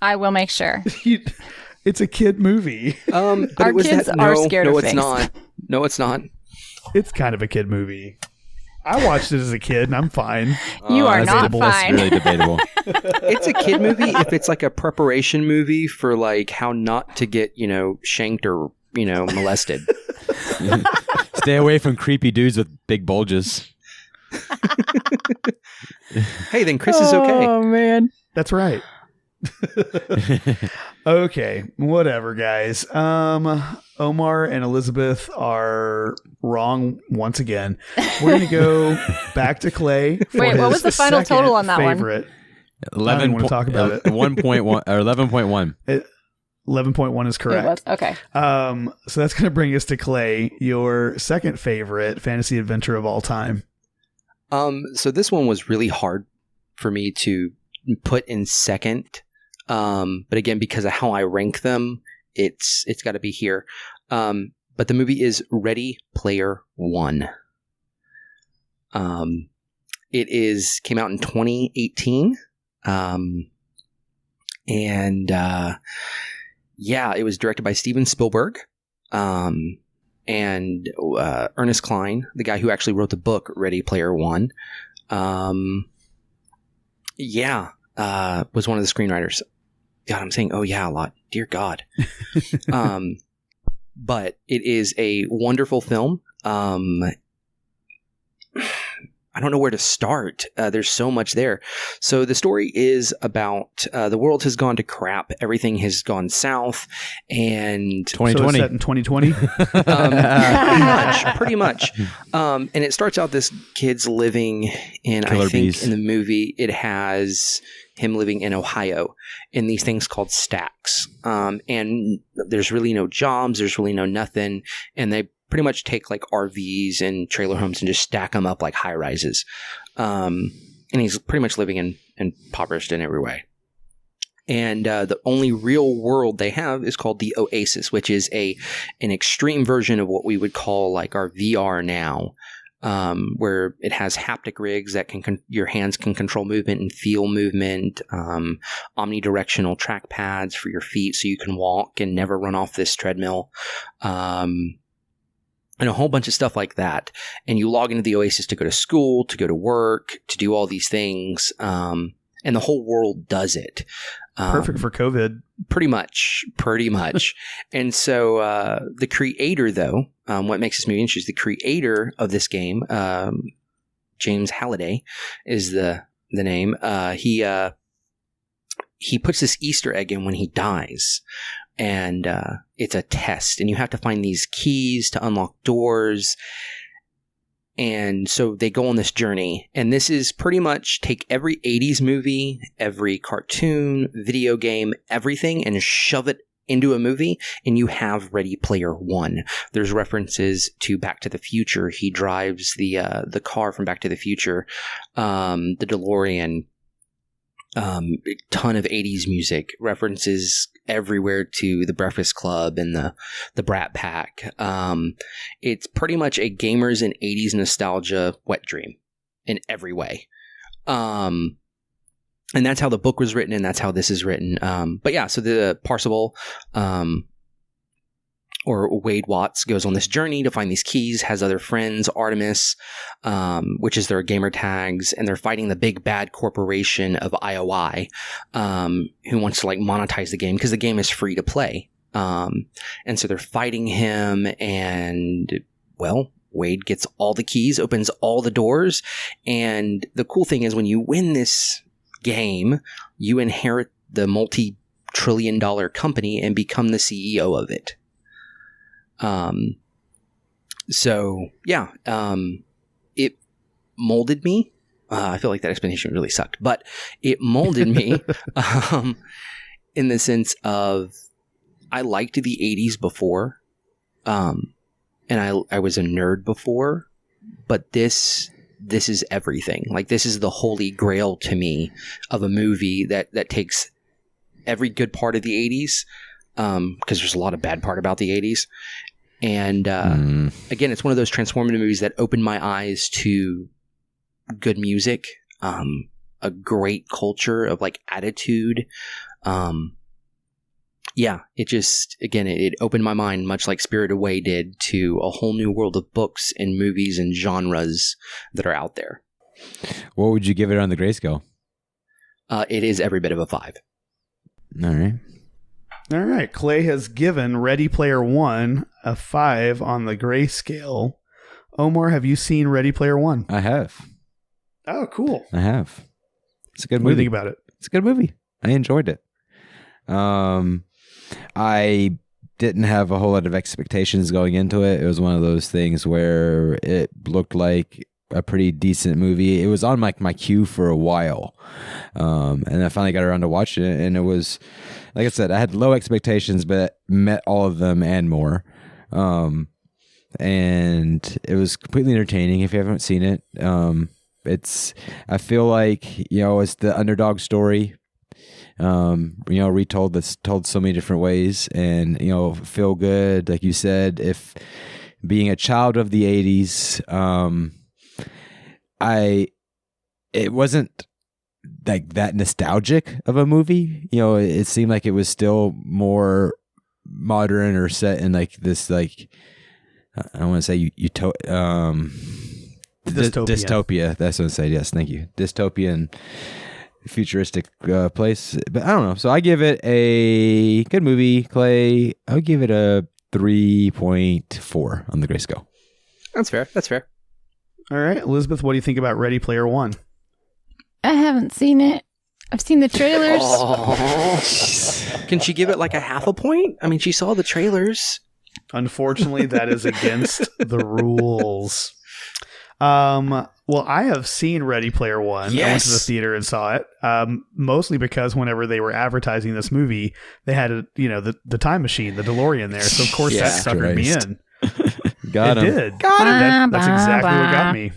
I will make sure. It's a kid movie. But Our it was kids that, are no, scared no, of it's things. not. No, it's not. It's kind of a kid movie. I watched it as a kid and I'm fine. You are not That's fine. really debatable. It's a kid movie if it's like a preparation movie for like how not to get, shanked or, molested. Stay away from creepy dudes with big bulges. Hey, then Chris is okay. Oh, man. That's right. Okay, whatever, guys. Omar and Elizabeth are wrong once again. We're gonna go back to Clay. For Wait, what was the final second total on that one? favorite. 11 want to talk about it. 1.1 or 11.1. 11.1 is correct. It was? Okay. So that's gonna bring us to Clay, your second favorite fantasy adventure of all time. So this one was really hard for me to put in second. But again, because of how I rank them, it's got to be here. But the movie is Ready Player One. It came out in 2018. It was directed by Steven Spielberg. And Ernest Cline, the guy who actually wrote the book Ready Player One. Was one of the screenwriters. God, I'm saying, oh yeah, a lot. Dear God. But it is a wonderful film. I don't know where to start. There's so much there. So the story is about the world has gone to crap. Everything has gone south, and 2020. So it's set in 2020. pretty much. And it starts out this kid's living in, Killer I think bees. in the movie, it has him living in Ohio in these things called stacks. And there's really no jobs. There's really no nothing. And they pretty much take like RVs and trailer homes and just stack them up like high rises. And he's pretty much living impoverished in every way. And the only real world they have is called the Oasis, which is an extreme version of what we would call like our VR now, where it has haptic rigs that your hands can control movement and feel movement, omnidirectional track pads for your feet so you can walk and never run off this treadmill. and a whole bunch of stuff like that. And you log into the Oasis to go to school, to go to work, to do all these things. And the whole world does it. Perfect for COVID. Pretty much. And so the creator, though, what makes this movie interesting, the creator of this game, James Halliday is the name. He puts this Easter egg in when he dies. And it's a test, and you have to find these keys to unlock doors. And so they go on this journey, and this is pretty much take every 80s movie, every cartoon, video game, everything, and shove it into a movie, and you have Ready Player One. There's references to Back to the Future. He drives the car from Back to the Future, the DeLorean. Ton of 80s music, references everywhere to the Breakfast Club and the Brat Pack. It's pretty much a gamers and 80s nostalgia wet dream in every way. And that's how the book was written, and that's how this is written. But yeah, so the Parzival, or Wade Watts, goes on this journey to find these keys, has other friends, Artemis, which is their gamer tags, and they're fighting the big bad corporation of IOI, who wants to like monetize the game because the game is free to play. And so they're fighting him, and well, Wade gets all the keys, opens all the doors, and the cool thing is when you win this game, you inherit the multi-trillion-dollar company and become the CEO of it. So yeah, it molded me. I feel like that explanation really sucked, but it molded me, in the sense of I liked the 80s before. And I was a nerd before, but this is everything. Like, this is the holy grail to me of a movie that takes every good part of the 80s. Because there's a lot of bad part about the 80s. And again, it's one of those transformative movies that opened my eyes to good music, a great culture of like attitude. Yeah, it just, again, it opened my mind, much like Spirited Away did, to a whole new world of books and movies and genres that are out there. What would you give it on the grayscale? It is every bit of a 5. All right. Clay has given Ready Player One a 5 on the grayscale. Omar, have you seen Ready Player One? I have. Oh, cool. I have. It's a good movie. What do you think about it? It's a good movie. I enjoyed it. I didn't have a whole lot of expectations going into it. It was one of those things where it looked like a pretty decent movie. It was on my queue for a while. And I finally got around to watching it, and it was, like I said, I had low expectations, but met all of them and more. And it was completely entertaining. If you haven't seen it, I feel like, it's the underdog story, retold, that's told so many different ways, and, feel good. Like you said, if being a child of the 80s, it wasn't like that nostalgic of a movie. It seemed like it was still more modern or set in like this, like, I don't want to say dystopia. That's what I say. Yes, thank you. Dystopian, futuristic place. But I don't know. So I give it a good movie, Clay. I would give it a 3.4 on the grayscale. That's fair. All right, Elizabeth, what do you think about Ready Player One? I haven't seen it. I've seen the trailers. Oh. Can she give it like a half a point? I mean, she saw the trailers. Unfortunately, that is against the rules. Well, I have seen Ready Player One. Yes. I went to the theater and saw it. Mostly because whenever they were advertising this movie, they had the time machine, the DeLorean there. So of course that suckered me in. Got him. It did. That's exactly what got me.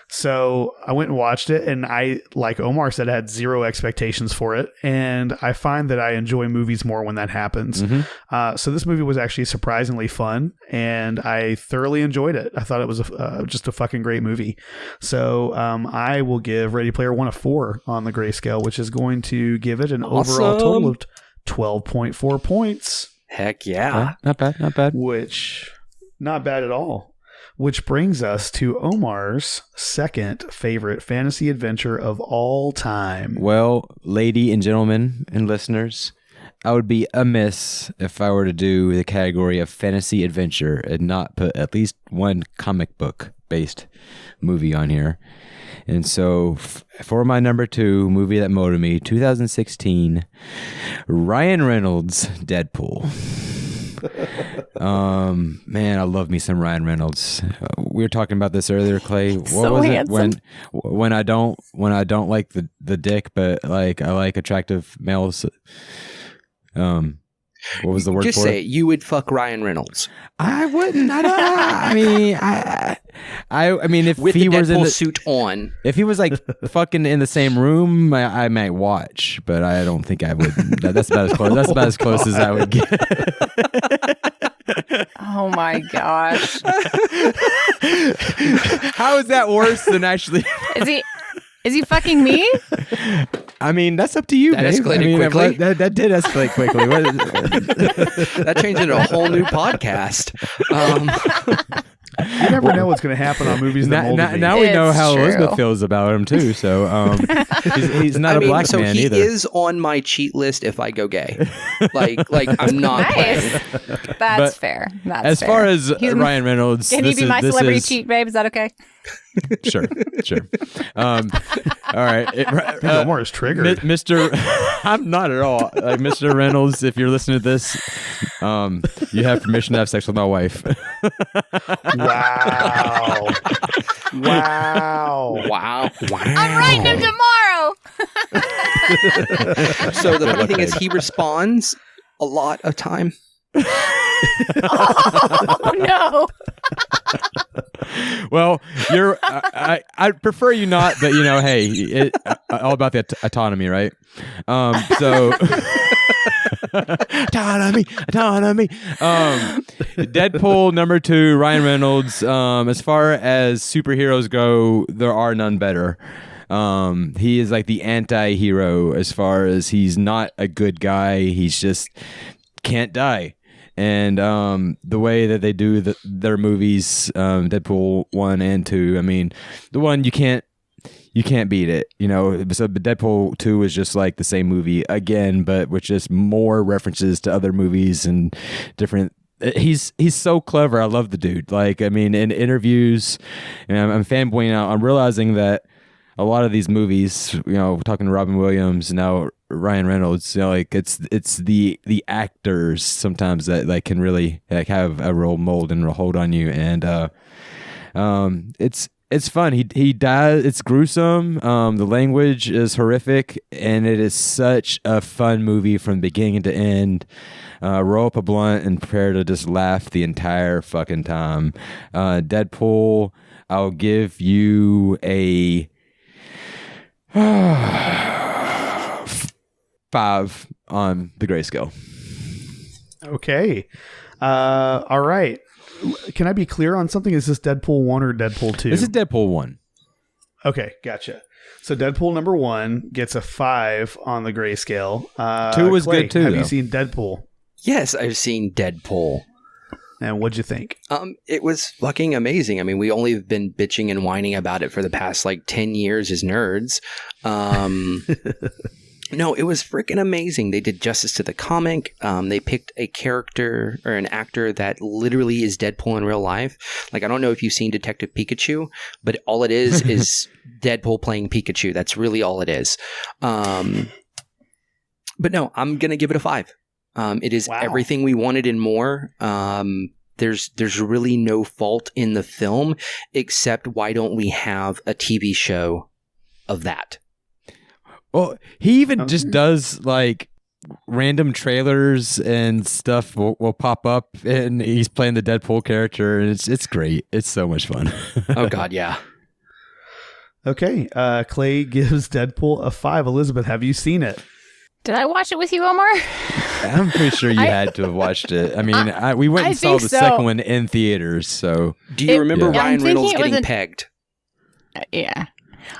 So I went and watched it, and I, like Omar said, I had zero expectations for it. And I find that I enjoy movies more when that happens. Mm-hmm. So this movie was actually surprisingly fun, and I thoroughly enjoyed it. I thought it was just a fucking great movie. So I will give Ready Player One a 4 on the grayscale, which is going to give it an overall total of 12.4 points. Heck yeah. Not bad. Which, not bad at all. Which brings us to Omar's second favorite fantasy adventure of all time. Well, lady and gentlemen and listeners, I would be amiss if I were to do the category of fantasy adventure and not put at least one comic book based movie on here. And so for my number 2 movie that molded me, 2016, Ryan Reynolds' Deadpool. Man, I love me some Ryan Reynolds. We were talking about this earlier, Clay. What so was handsome. it when I don't like the dick, but like I like attractive males? What was the word Just for say it? it. You would fuck Ryan Reynolds. I wouldn't. I mean, if With he the was in Deadpool the suit on. if he was like fucking in the same room, I might watch, but I don't think I would. That's about as close. That's about as close as I would get. Oh my gosh. How is that worse than actually? Is he fucking me? I mean, that's up to you, That babe. escalated quickly. That did escalate quickly. That changed into a whole new podcast. You never know what's going to happen on movies that molded me. Now we know It's how true. Elizabeth feels about him too. So he's not a black so man he either. is on my cheat list if I go gay. Like I'm not playing. Nice. But That's fair. That's As fair. far as He's Ryan Reynolds, Can he this be is- my this celebrity is- cheat, babe? Is that okay? Sure. All right, Omar is triggered. Mr. I'm not at all. Like Mr. Reynolds, if you're listening to this, you have permission to have sex with my wife. Wow. Wow. Wow. I'm writing him tomorrow. So the funny thing is he responds a lot of time. Oh no. Well, you're. I prefer you not, but hey, all about the autonomy, right? So autonomy. Deadpool number 2, Ryan Reynolds. As far as superheroes go, there are none better. He is like the anti-hero as far as he's not a good guy. He's just can't die. And the way that they do their movies, Deadpool 1 and 2, I mean, the one you can't beat it, So Deadpool 2 is just like the same movie again, but with just more references to other movies and different. He's so clever. I love the dude. Like, I mean, in interviews, I'm fanboying out. I'm realizing that a lot of these movies, talking to Robin Williams, now Ryan Reynolds, like it's the actors sometimes that like can really like have a real mold and a hold on you, and it's fun. He dies. It's gruesome. The language is horrific, and it is such a fun movie from beginning to end. Roll up a blunt and prepare to just laugh the entire fucking time. Deadpool, I'll give you a 5 on the grayscale. Okay. All right. Can I be clear on something? Is this Deadpool 1 or Deadpool 2? This is Deadpool 1. Okay, gotcha. So Deadpool number 1 gets a 5 on the grayscale. 2 was Clay, good too, Have though. you seen Deadpool? Yes, I've seen Deadpool. And what'd you think? It was fucking amazing. I mean, we only have been bitching and whining about it for the past 10 years as nerds. No, it was freaking amazing. They did justice to the comic. They picked a character or an actor that literally is Deadpool in real life. I don't know if you've seen Detective Pikachu, but all it is Deadpool playing Pikachu. That's really all it is. But no, I'm going to give it a 5. It is everything we wanted and more. There's really no fault in the film, except why don't we have a TV show of that? Well, he even just does random trailers and stuff will pop up, and he's playing the Deadpool character, and it's great. It's so much fun. Oh God, yeah. Okay. Clay gives Deadpool a 5. Elizabeth, have you seen it? Did I watch it with you, Omar? I'm pretty sure you had to have watched it. I mean, we went I and saw think the so. second one in theaters, so. Do you remember Yeah. Ryan I'm Reynolds thinking it was getting an- pegged? Yeah.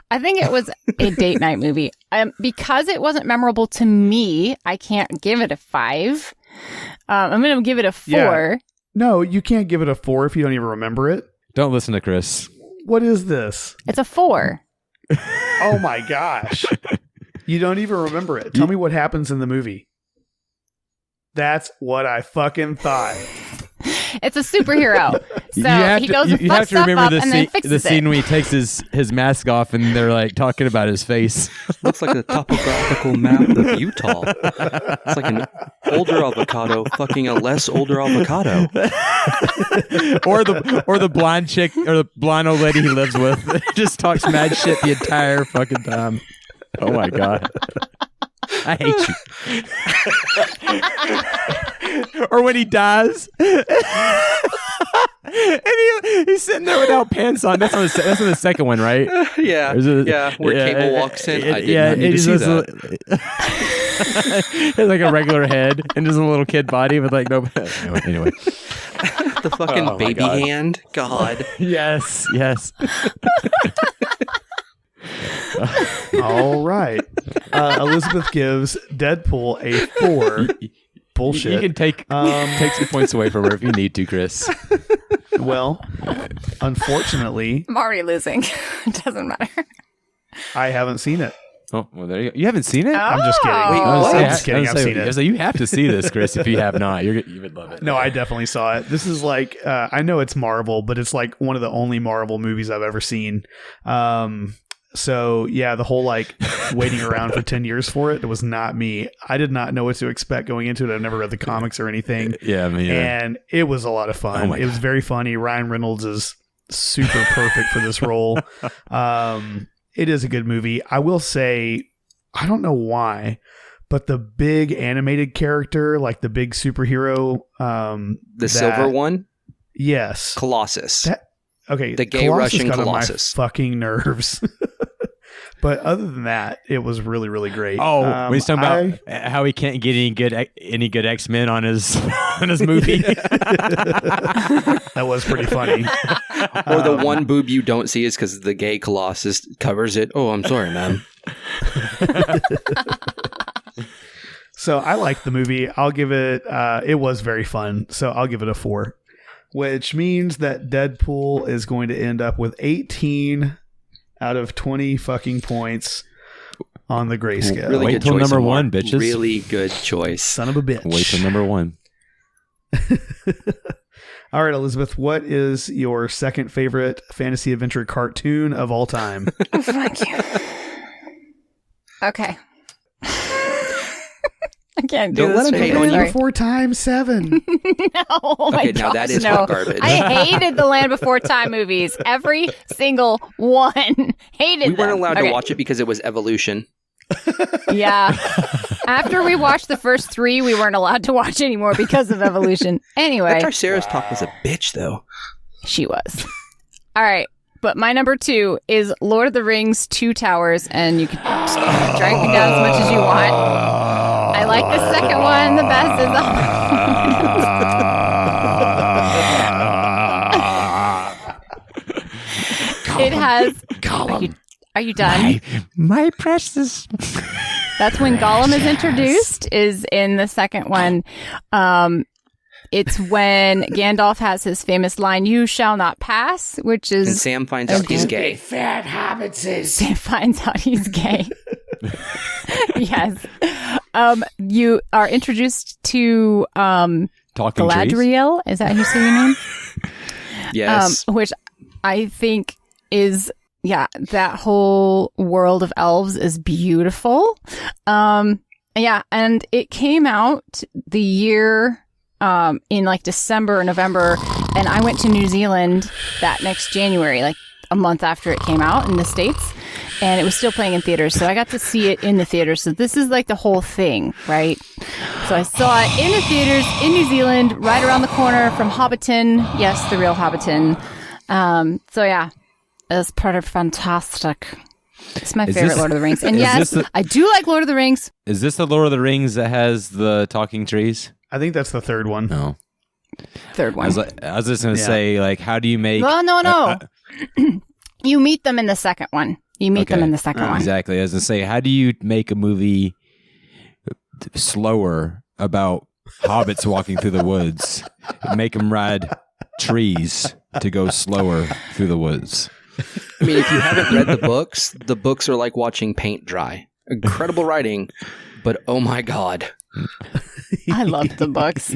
I think it was a date night movie. Because it wasn't memorable to me, I can't give it a 5. I'm going to give it a 4. Yeah. No, you can't give it a 4 if you don't even remember it. Don't listen to Chris. What is this? It's a 4. Oh my gosh. You don't even remember it. Tell me what happens in the movie. That's what I fucking thought. It's a superhero. So he goes and fucks stuff up and then fixes the scene when he takes his mask off and they're like talking about his face. Looks like a topographical map of Utah. It's like an older avocado fucking a less older avocado. or the blonde chick or the blonde old lady he lives with just talks mad shit the entire fucking time. Oh my God. I hate you. Or when he dies. And he's sitting there without pants on. That's on the second one, right? Yeah. Where Cable walks in. I did not need to see that. He has like a regular head and just a little kid body with like no. Anyway. The fucking baby hand. God. Yes. All right. Elizabeth gives Deadpool a 4. Bullshit. You can take some points away from her if you need to, Chris. Well, unfortunately, I'm already losing. It doesn't matter. I haven't seen it. Oh, well, there you go. You haven't seen it? I'm just kidding. Wait, I'm just kidding. I've seen it. So you have to see this, Chris. If you have not, you would love it. No, I definitely saw it. This is like, I know it's Marvel, but it's like one of the only Marvel movies I've ever seen. So yeah, the whole like waiting around for 10 years for it was not me. I did not know what to expect going into it. I've never read the comics or anything. Yeah, me either. And it was a lot of fun. It was very funny. Ryan Reynolds is super perfect for this role. It is a good movie. I will say, I don't know why, but the big animated character, like the big superhero, the silver one? Yes. Colossus. Okay. The gay Colossus Russian got Colossus. on my fucking nerves. But other than that, it was really, really great. Oh, when he's talking about how he can't get any good X-Men on his movie. That was pretty funny. Or the one boob you don't see is because the gay Colossus covers it. Oh, I'm sorry, man. So I liked the movie. I'll give it, it was very fun. So I'll give it a 4, which means that Deadpool is going to end up with 18 out of 20 fucking points on the grayscale. Really Wait good till choice, number Omar. one, bitches. Really good choice. Son of a bitch. Wait till number 1. All right, Elizabeth, what is your second favorite fantasy adventure cartoon of all time? Thank you. Okay. I can't do Don't this. let him hate on you. Sorry. Before Time 7. No, oh my Okay, now gosh, that is no. hot garbage. I hated the Land Before Time movies. Every single one. Hated We weren't them. allowed Okay. to watch it because it was Evolution. Yeah. After we watched the first 3, we weren't allowed to watch anymore because of Evolution. Anyway. That Triceratops talk was a bitch, though. She was. All right. But my number 2 is Lord of the Rings 2 Towers, and you can drag me down as much as you want. I like the second one the best. It has. Are you done? My precious. That's when Gollum is introduced. Is in the second one. It's when Gandalf has his famous line, "You shall not pass," which is... And Sam finds out he's gay. Sam finds out he's gay. Yes. You are introduced to Talking trees. Galadriel. Is that how you say your name? Yes. Which I think is... Yeah, that whole world of elves is beautiful. Yeah, and it came out the year... in like December or November, and I went to New Zealand that next January, like a month after it came out in the States, and it was still playing in theaters, so I got to see it in the theaters. So this is like the whole thing, right? So I saw it in the theaters in New Zealand, right around the corner from Hobbiton. Yes, the real Hobbiton. So yeah, it's part of fantastic. It's my favorite Lord of the Rings. And yes, I do like Lord of the Rings. Is this the Lord of the Rings that has the talking trees? I think that's the third one. No. Third one. I was just going to say, like, how do you make... Well, no. You meet them in the second one. You meet them in the second one. Exactly. I was going to say, how do you make a movie slower about hobbits walking through the woods? Make them ride trees. to go slower through the woods. I mean, if you haven't read the books are like watching paint dry. Incredible writing, but oh my God. I loved the books.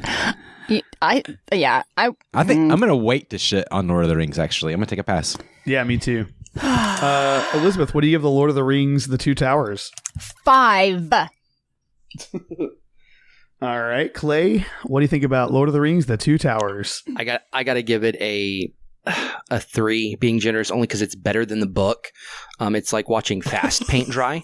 I think I'm going to wait to shit on Lord of the Rings, actually. I'm going to take a pass. Yeah, me too. Elizabeth, what do you give the Lord of the Rings, The Two Towers? 5. All right, Clay, what do you think about Lord of the Rings, The Two Towers? I got to give it a 3, being generous, only because it's better than the book. It's like watching fast paint dry.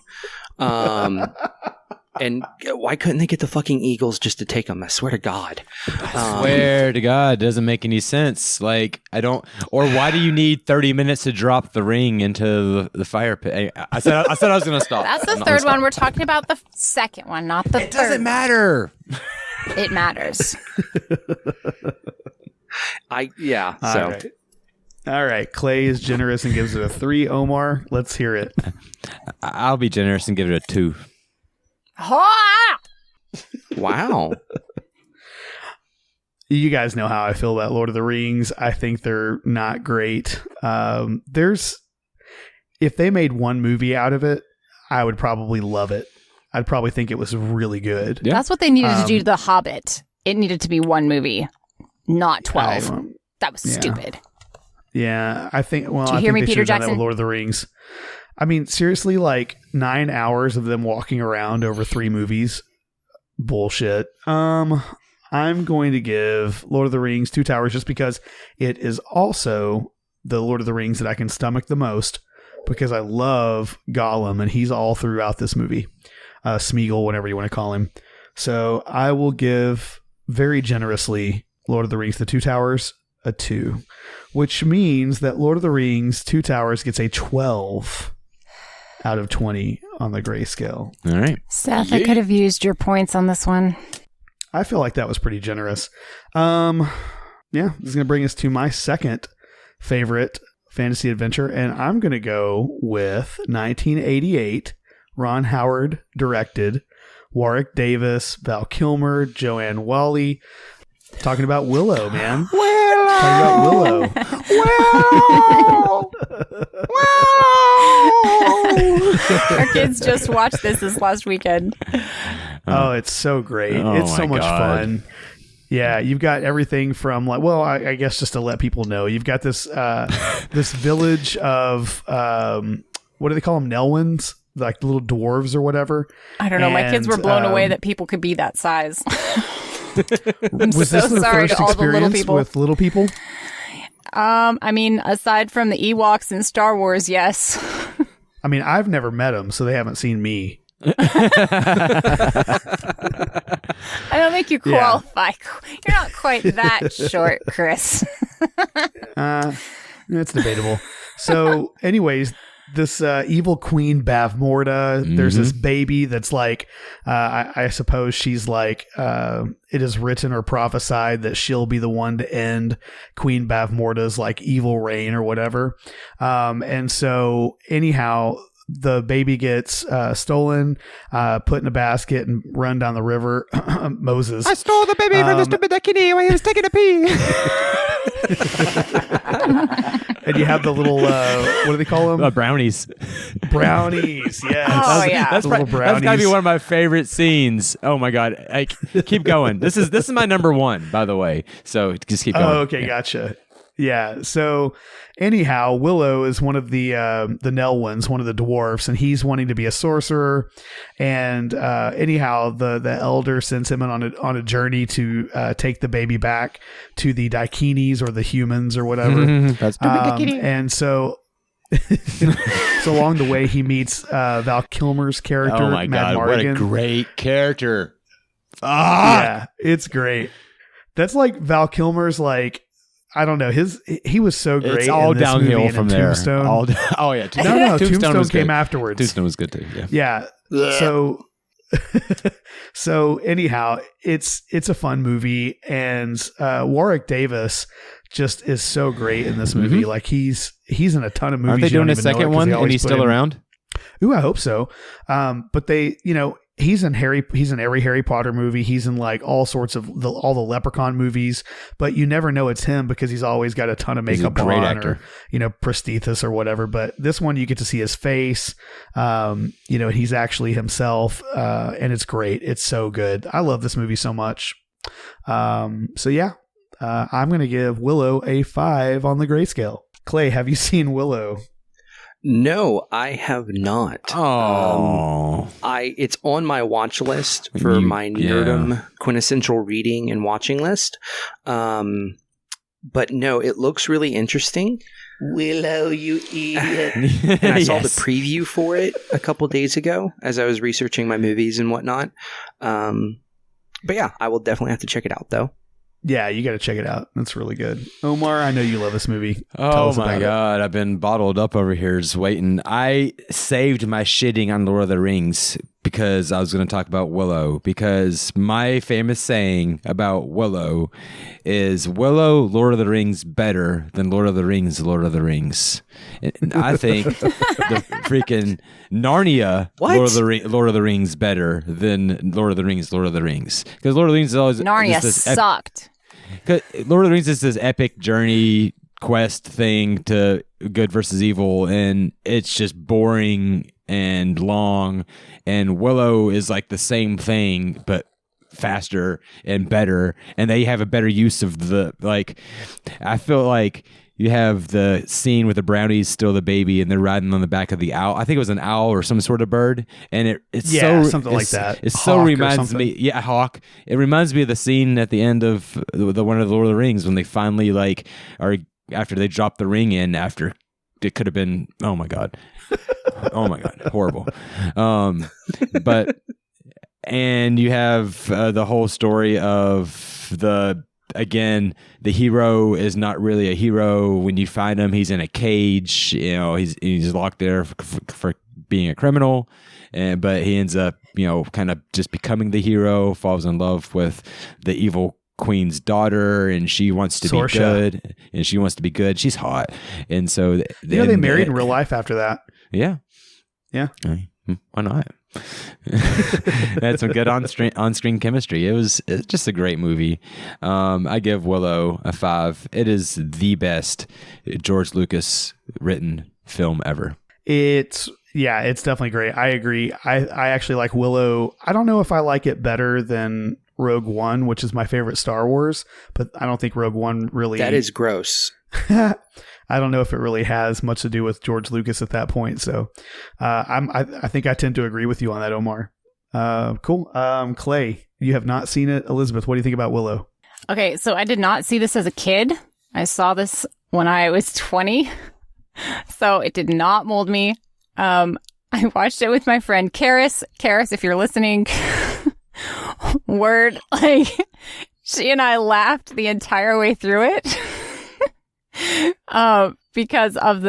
And why couldn't they get the fucking Eagles just to take them? I swear to God. Swear to God, doesn't make any sense. Like, I don't. Or why do you need 30 minutes to drop the ring into the fire pit? I said I was going to stop. That's the third one. We're talking about the second one, not the third. It doesn't matter. It matters. All right. Clay is generous and gives it a 3. Omar, let's hear it. I'll be generous and give it a 2. Wow. You guys know how I feel about Lord of the Rings. I think they're not great. If they made one movie out of it, I would probably love it. I'd probably think it was really good. Yeah. That's what they needed to do to The Hobbit. It needed to be one movie, not 12. That was stupid. Yeah, I think. Well, Did you I hear think me, they Peter should have done that Jackson? with Lord of the Rings. I mean, seriously, like 9 hours of them walking around over 3 movies. Bullshit. I'm going to give Lord of the Rings, Two Towers, just because it is also the Lord of the Rings that I can stomach the most, because I love Gollum and he's all throughout this movie. Smeagol, whatever you want to call him. So I will give very generously Lord of the Rings, The Two Towers, a 2, which means that Lord of the Rings, Two Towers gets a 12 out of 20 on the grayscale. All right. Seth, I could have used your points on this one. I feel like that was pretty generous. This is going to bring us to my second favorite fantasy adventure, and I'm going to go with 1988, Ron Howard directed, Warwick Davis, Val Kilmer, Joanne Whalley. Talking about Willow, man. Talking about Willow. Our kids just watched this last weekend. Oh, it's so great. Oh it's so my much God. fun. Yeah, you've got everything from like, well, I guess just to let people know, you've got this this village of what do they call them? Nelwyn's, like little dwarves or whatever. I don't know. My kids were blown away that people could be that size. I'm Was so this the sorry first to all the little experience people. with little people? I mean, aside from the Ewoks in Star Wars, yes. I mean, I've never met them, so they haven't seen me. I don't think you qualify. You're not quite that short, Chris. It's debatable. So, anyways, this evil queen Bavmorda, there's this baby that's like, I suppose she's like, it is written or prophesied that she'll be the one to end Queen Bavmorda's like evil reign or whatever. And so anyhow, the baby gets stolen, put in a basket and run down the river. Moses. I stole the baby from the stupid Dakini while he was taking a pee. And you have the little, what do they call them? Brownies. Brownies, yes. Oh, yeah. That's Little gotta be brownies. one of my favorite scenes. Oh my God. Keep going. This is my number one, by the way. So just keep going. Oh, okay, Yeah. gotcha. Yeah. So anyhow, Willow is one of the Nelwyns, one of the dwarfs, and he's wanting to be a sorcerer. And anyhow, the elder sends him on a journey to take the baby back to the Dakinis or the humans or whatever. That's And so along the way, he meets Val Kilmer's character. oh my Mad God. What Mardigan. a great character. Yeah, it's great. That's like Val Kilmer's like, I don't know. He was so great. It's all in this movie downhill and in from there. Tombstone. Oh yeah. No, Tombstone was came good. afterwards. Tombstone was good too. Yeah. Yeah. So anyhow, it's a fun movie, and Warwick Davis just is so great in this movie. Like he's in a ton of movies. Aren't they You don't doing a even know it second 'cause one they and always he's put still him- around? Ooh, I hope so. But they, he's in every Harry Potter movie. He's in like all sorts of all the Leprechaun movies, but you never know it's him because he's always got a ton of makeup on, or prosthesis or whatever. But this one, you get to see his face. He's actually himself, and it's great. It's so good. I love this movie so much. So yeah, I'm gonna give Willow a 5 on the grayscale. Clay, have you seen Willow? No, I have not. Oh, it's on my watch list for my Nerdum quintessential reading and watching list. But no, it looks really interesting. Willow, you idiot! And I saw the preview for it a couple days ago as I was researching my movies and whatnot. But yeah, I will definitely have to check it out, though. Yeah, you got to check it out. That's really good. Omar, I know you love this movie. Oh my God. I've been bottled up over here just waiting. I saved my shitting on Lord of the Rings because I was going to talk about Willow, because my famous saying about Willow is Willow, Lord of the Rings better than Lord of the Rings, Lord of the Rings. And I think the freaking Narnia Lord of the Rings better than Lord of the Rings, Lord of the Rings. Because Lord of the Rings is always... Narnia sucked. Lord of the Rings is this epic journey quest thing to good versus evil, and it's just boring and long. And Willow is like the same thing, but faster and better, and they have a better use of the, like, I feel like you have the scene with the brownies still the baby and they're riding on the back of the owl. I think it was an owl or some sort of bird, and something like that. It so reminds me, hawk. It reminds me of the scene at the end of the one of the Lord of the Rings when they finally are after they drop the ring in after it could have been horrible. But and you have the whole story of the hero is not really a hero. When you find him, he's in a cage. He's locked there for being a criminal, but he ends up, kind of just becoming the hero. Falls in love with the evil queen's daughter, and she wants to be good. And she wants to be good. She's hot, and so they married in real life after that. Yeah. Why not? Had some good on-screen chemistry. It's just a great movie. I give Willow a 5. It is the best George Lucas written film ever. It's definitely great. I agree. I actually like Willow. I don't know if I like it better than Rogue One, which is my favorite Star Wars, but I don't think Rogue One really... That is gross. I don't know if it really has much to do with George Lucas at that point. So I think I tend to agree with you on that, Omar. Cool. Clay, you have not seen it. Elizabeth, what do you think about Willow? Okay, so I did not see this as a kid. I saw this when I was 20. So it did not mold me. I watched it with my friend Karis. Karis, if you're listening, she and I laughed the entire way through it. Because of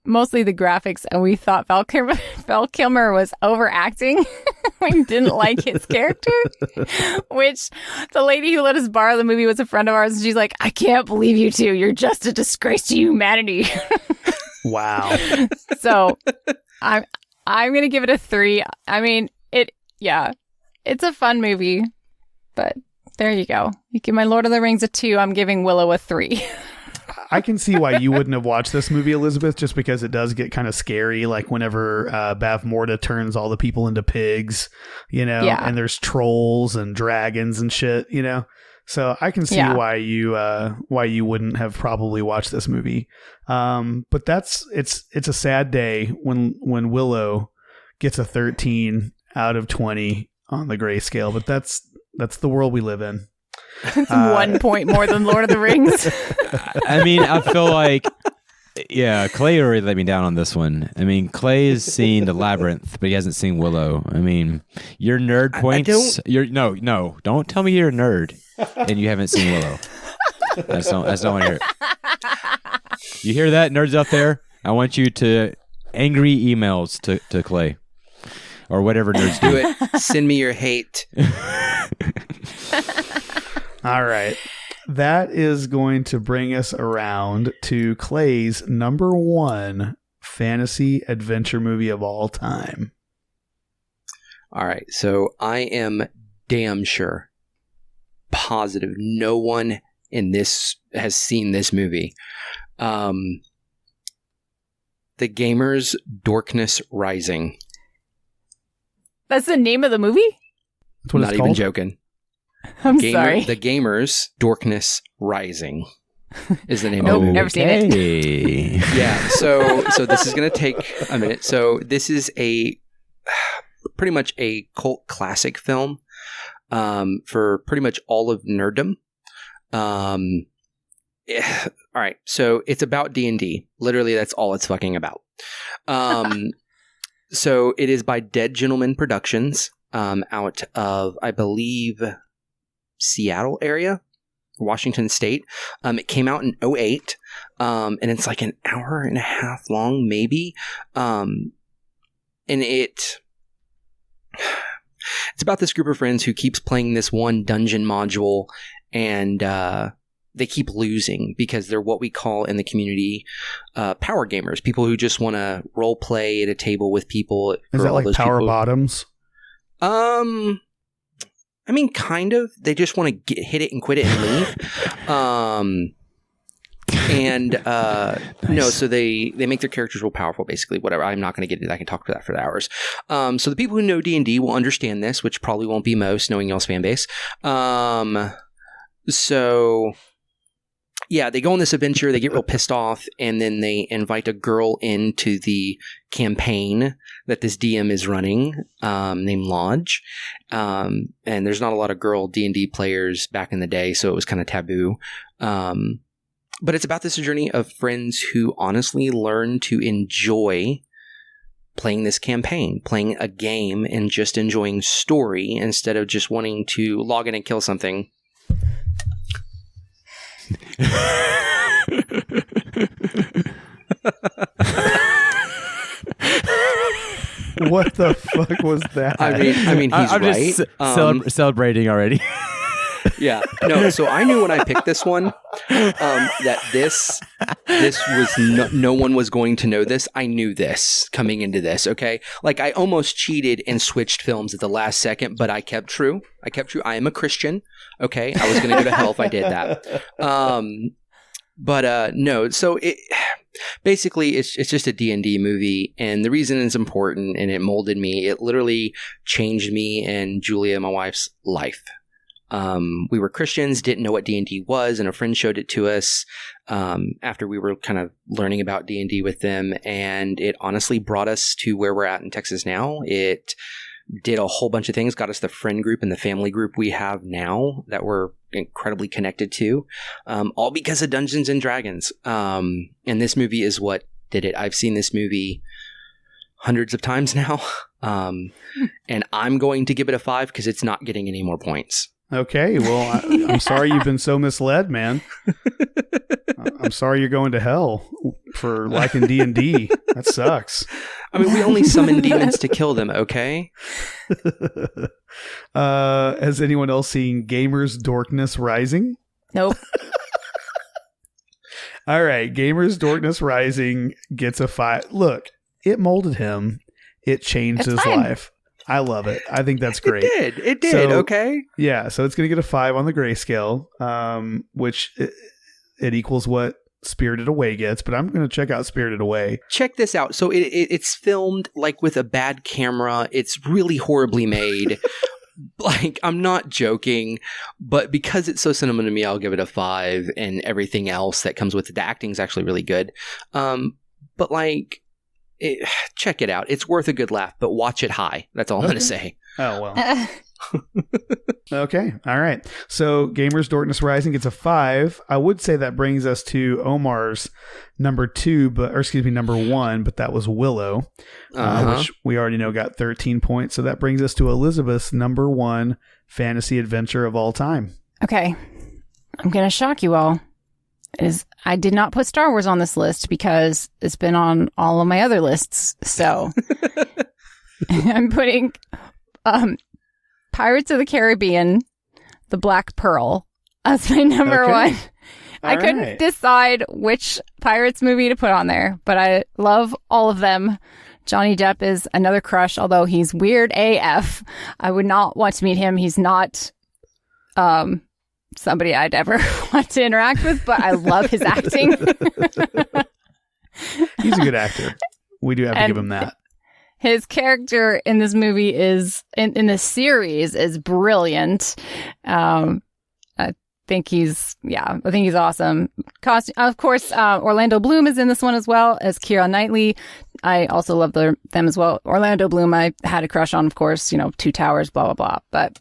mostly the graphics, and we thought Val Kilmer was overacting. We didn't like his character, which the lady who let us borrow the movie was a friend of ours, and she's like, I can't believe you two. You're just a disgrace to humanity. Wow. So I'm going to give it a 3. I mean, it's a fun movie, but there you go. You give my Lord of the Rings a 2. I'm giving Willow a 3. I can see why you wouldn't have watched this movie, Elizabeth, just because it does get kind of scary. Like whenever Bavmorda turns all the people into pigs, and there's trolls and dragons and shit, So I can see why you wouldn't have probably watched this movie. But it's a sad day when Willow gets a 13 out of 20 on the grayscale, but that's the world we live in. It's 1 point more than Lord of the Rings. I mean, I feel like, Clay already let me down on this one. I mean, Clay has seen The Labyrinth, but he hasn't seen Willow. I mean, your nerd points. Don't tell me you're a nerd and you haven't seen Willow. I just don't want to hear it. You hear that, nerds out there? I want you to angry emails to Clay or whatever nerds do. It. Send me your hate. All right. That is going to bring us around to Clay's number 1 fantasy adventure movie of all time. All right. So I am damn sure, positive, no one in this has seen this movie. The Gamers Dorkness Rising. That's the name of the movie? That's what Not it's even called? joking. I'm sorry. The Gamers Dorkness Rising is the name Nope, of the movie. never seen it. it. Yeah, so this is going to take a minute. So this is pretty much a cult classic film for pretty much all of nerddom. All right, so it's about D&D. Literally, that's all it's fucking about. So it is by Dead Gentleman Productions out of, I believe, Seattle area. Washington State. It came out in 2008, and it's like an hour and a half long, maybe. And it's about this group of friends who keeps playing this one dungeon module, and they keep losing because they're what we call in the community power gamers, people who just want to role play at a table with people. Is that like power bottoms? I mean, kind of. They just want to hit it and quit it and leave. Nice. No, so they make their characters real powerful, basically. Whatever. I'm not going to get into that. I can talk for that for hours. So the people who know D&D will understand this, which probably won't be most, knowing y'all's fan base. So yeah, they go on this adventure, they get real pissed off, and then they invite a girl into the campaign that this DM is running, named Lodge. And there's not a lot of girl D&D players back in the day, so it was kind of taboo. But it's about this journey of friends who honestly learn to enjoy playing this campaign, playing a game, and just enjoying story instead of just wanting to log in and kill something. What the fuck was that? I mean, he's I'm right. just celebrating already. Yeah, no. So I knew when I picked this one that this was no one was going to know this. I knew this coming into this. Okay, like I almost cheated and switched films at the last second, but I kept true. I am a Christian. Okay, I was going to go to hell if I did that. But no. So it basically it's just a D&D movie, and the reason it's important and it molded me. It literally changed me and Julia, my wife's, life. We were Christians, didn't know what D&D was, and a friend showed it to us after we were kind of learning about D&D with them, and it honestly brought us to where we're at in Texas now. It did a whole bunch of things, got us the friend group and the family group we have now that we're incredibly connected to, all because of Dungeons and Dragons. And this movie is what did it. I've seen this movie hundreds of times now, and I'm going to give it a 5 because it's not getting any more points. Okay, well, I'm sorry you've been so misled, man. I'm sorry you're going to hell for liking D&D. That sucks. I mean, we only summon demons to kill them, okay? Has anyone else seen Gamers Dorkness Rising? Nope. All right, Gamers Dorkness Rising gets a 5. Look, it molded him. It changed his life. I love it. I think that's great. It did. So, okay. Yeah, so it's going to get a 5 on the grayscale, which it equals what Spirited Away gets, but I'm going to check out Spirited Away. Check this out. So it's filmed like with a bad camera. It's really horribly made. Like, I'm not joking, but because it's so sentimental to me, I'll give it a 5, and everything else that comes with it. The acting's actually really good. But like, check it out. It's worth a good laugh, but watch it high. That's all I'm going to say. Oh, well. Okay. All right. So Gamers Dorkness Rising gets a 5. I would say that brings us to Omar's number 1, but that was Willow, which we already know got 13 points. So that brings us to Elizabeth's number 1 fantasy adventure of all time. Okay. I'm going to shock you all. I did not put Star Wars on this list because it's been on all of my other lists. So I'm putting Pirates of the Caribbean, The Black Pearl as my number 1. I couldn't decide which Pirates movie to put on there, but I love all of them. Johnny Depp is another crush, although he's weird AF. I would not want to meet him. He's not somebody I'd ever want to interact with, but I love his acting. He's a good actor. We do have to give him that. His character in this movie in this series is brilliant. I think he's awesome. Of course, Orlando Bloom is in this one as well as Keira Knightley. I also love them as well. Orlando Bloom, I had a crush on, of course, Two Towers, blah, blah, blah. But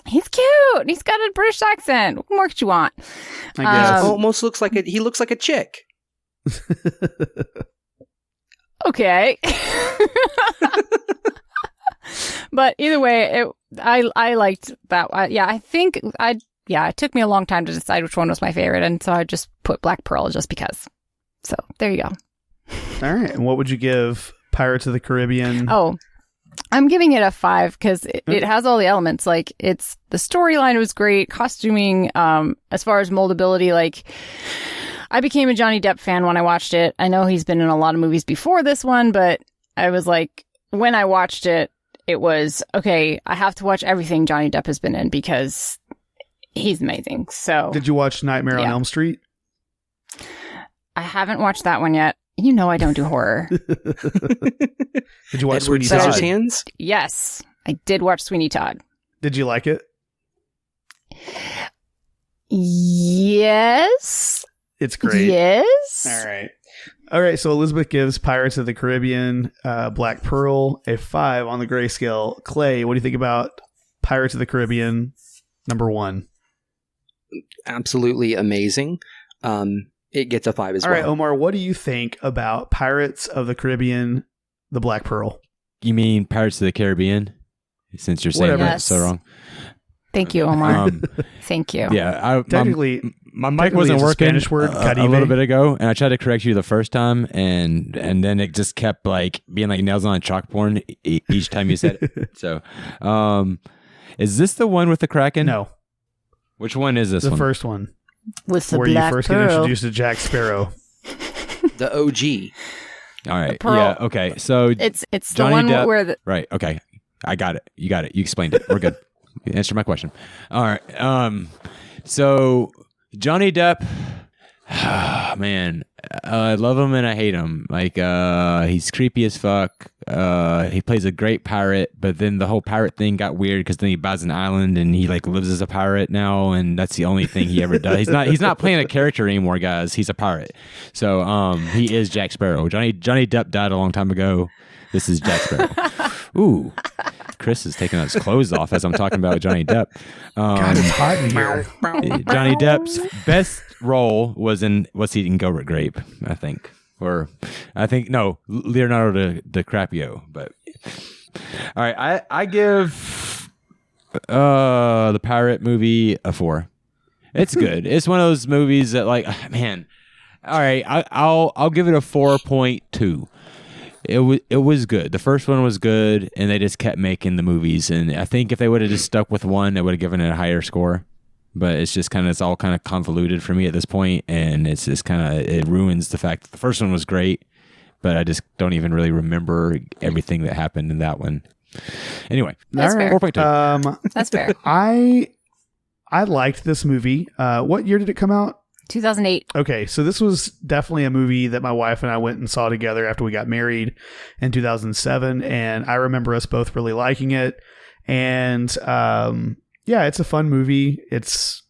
he's cute. He's got a British accent. What more could you want? I guess. Almost looks like he looks like a chick. Okay. But either way, I liked that. It took me a long time to decide which one was my favorite, and so I just put Black Pearl just because. So there you go. All right. And what would you give Pirates of the Caribbean? Oh, I'm giving it a 5 because it has all the elements. Like, the storyline was great, costuming, as far as moldability, like, I became a Johnny Depp fan when I watched it. I know he's been in a lot of movies before this one, but I was like, when I watched it, it was, okay, I have to watch everything Johnny Depp has been in because he's amazing. So, did you watch Nightmare on Elm Street? I haven't watched that one yet. You know I don't do horror. Did you watch Edward Sweeney Todd? Scissorhands? Yes, I did watch Sweeney Todd. Did you like it? Yes. It's great. Yes. All right. So Elizabeth gives Pirates of the Caribbean, Black Pearl, a 5 on the grayscale. Clay, what do you think about Pirates of the Caribbean #1? Absolutely amazing. It gets a 5 as well. All right, Omar, what do you think about Pirates of the Caribbean, the Black Pearl? You mean Pirates of the Caribbean? Since you're saying Whatever. that so wrong. Thank you, Omar. Thank you. Yeah, Technically, my mic wasn't it's a working Spanish word, a little bit ago, and I tried to correct you the first time, and then it just kept like being like nails on a chalkboard each time you said it. So, is this the one with the Kraken? No. Which one is this The one? first one. With the where Black you first Pearl. get introduced to Jack Sparrow. The OG. All right. Pearl. Yeah. Okay. So It's Johnny the one Depp- where the right. Okay. I got it. You got it. You explained it. We're good. You answered my question. All right. So Johnny Depp, man, I love him and I hate him. Like, he's creepy as fuck. He plays a great pirate, but then the whole pirate thing got weird because then he buys an island and he like lives as a pirate now, and that's the only thing he ever does. He's not playing a character anymore, guys. He's a pirate. So he is Jack Sparrow. Johnny Depp died a long time ago. This is Jack Sparrow. Ooh. Chris is taking his clothes off as I'm talking about Johnny Depp. God, it's hot in here. Johnny Depp's best role was in What's Eating Gilbert Grape, I think. Leonardo DiCaprio. But all right, I give the pirate movie a 4. It's good. It's one of those movies that, like, man. All right, I'll give it a 4.2. It was good. The first one was good, and they just kept making the movies. And I think if they would have just stuck with one, they would have given it a higher score. But it's all kind of convoluted for me at this point, and it's just it ruins the fact that the first one was great, but I just don't even really remember everything that happened in that one. Anyway, That's fair. 4.2. That's fair. I liked this movie. What year did it come out? 2008. Okay, so this was definitely a movie that my wife and I went and saw together after we got married in 2007, and I remember us both really liking it. And yeah, it's a fun movie. It's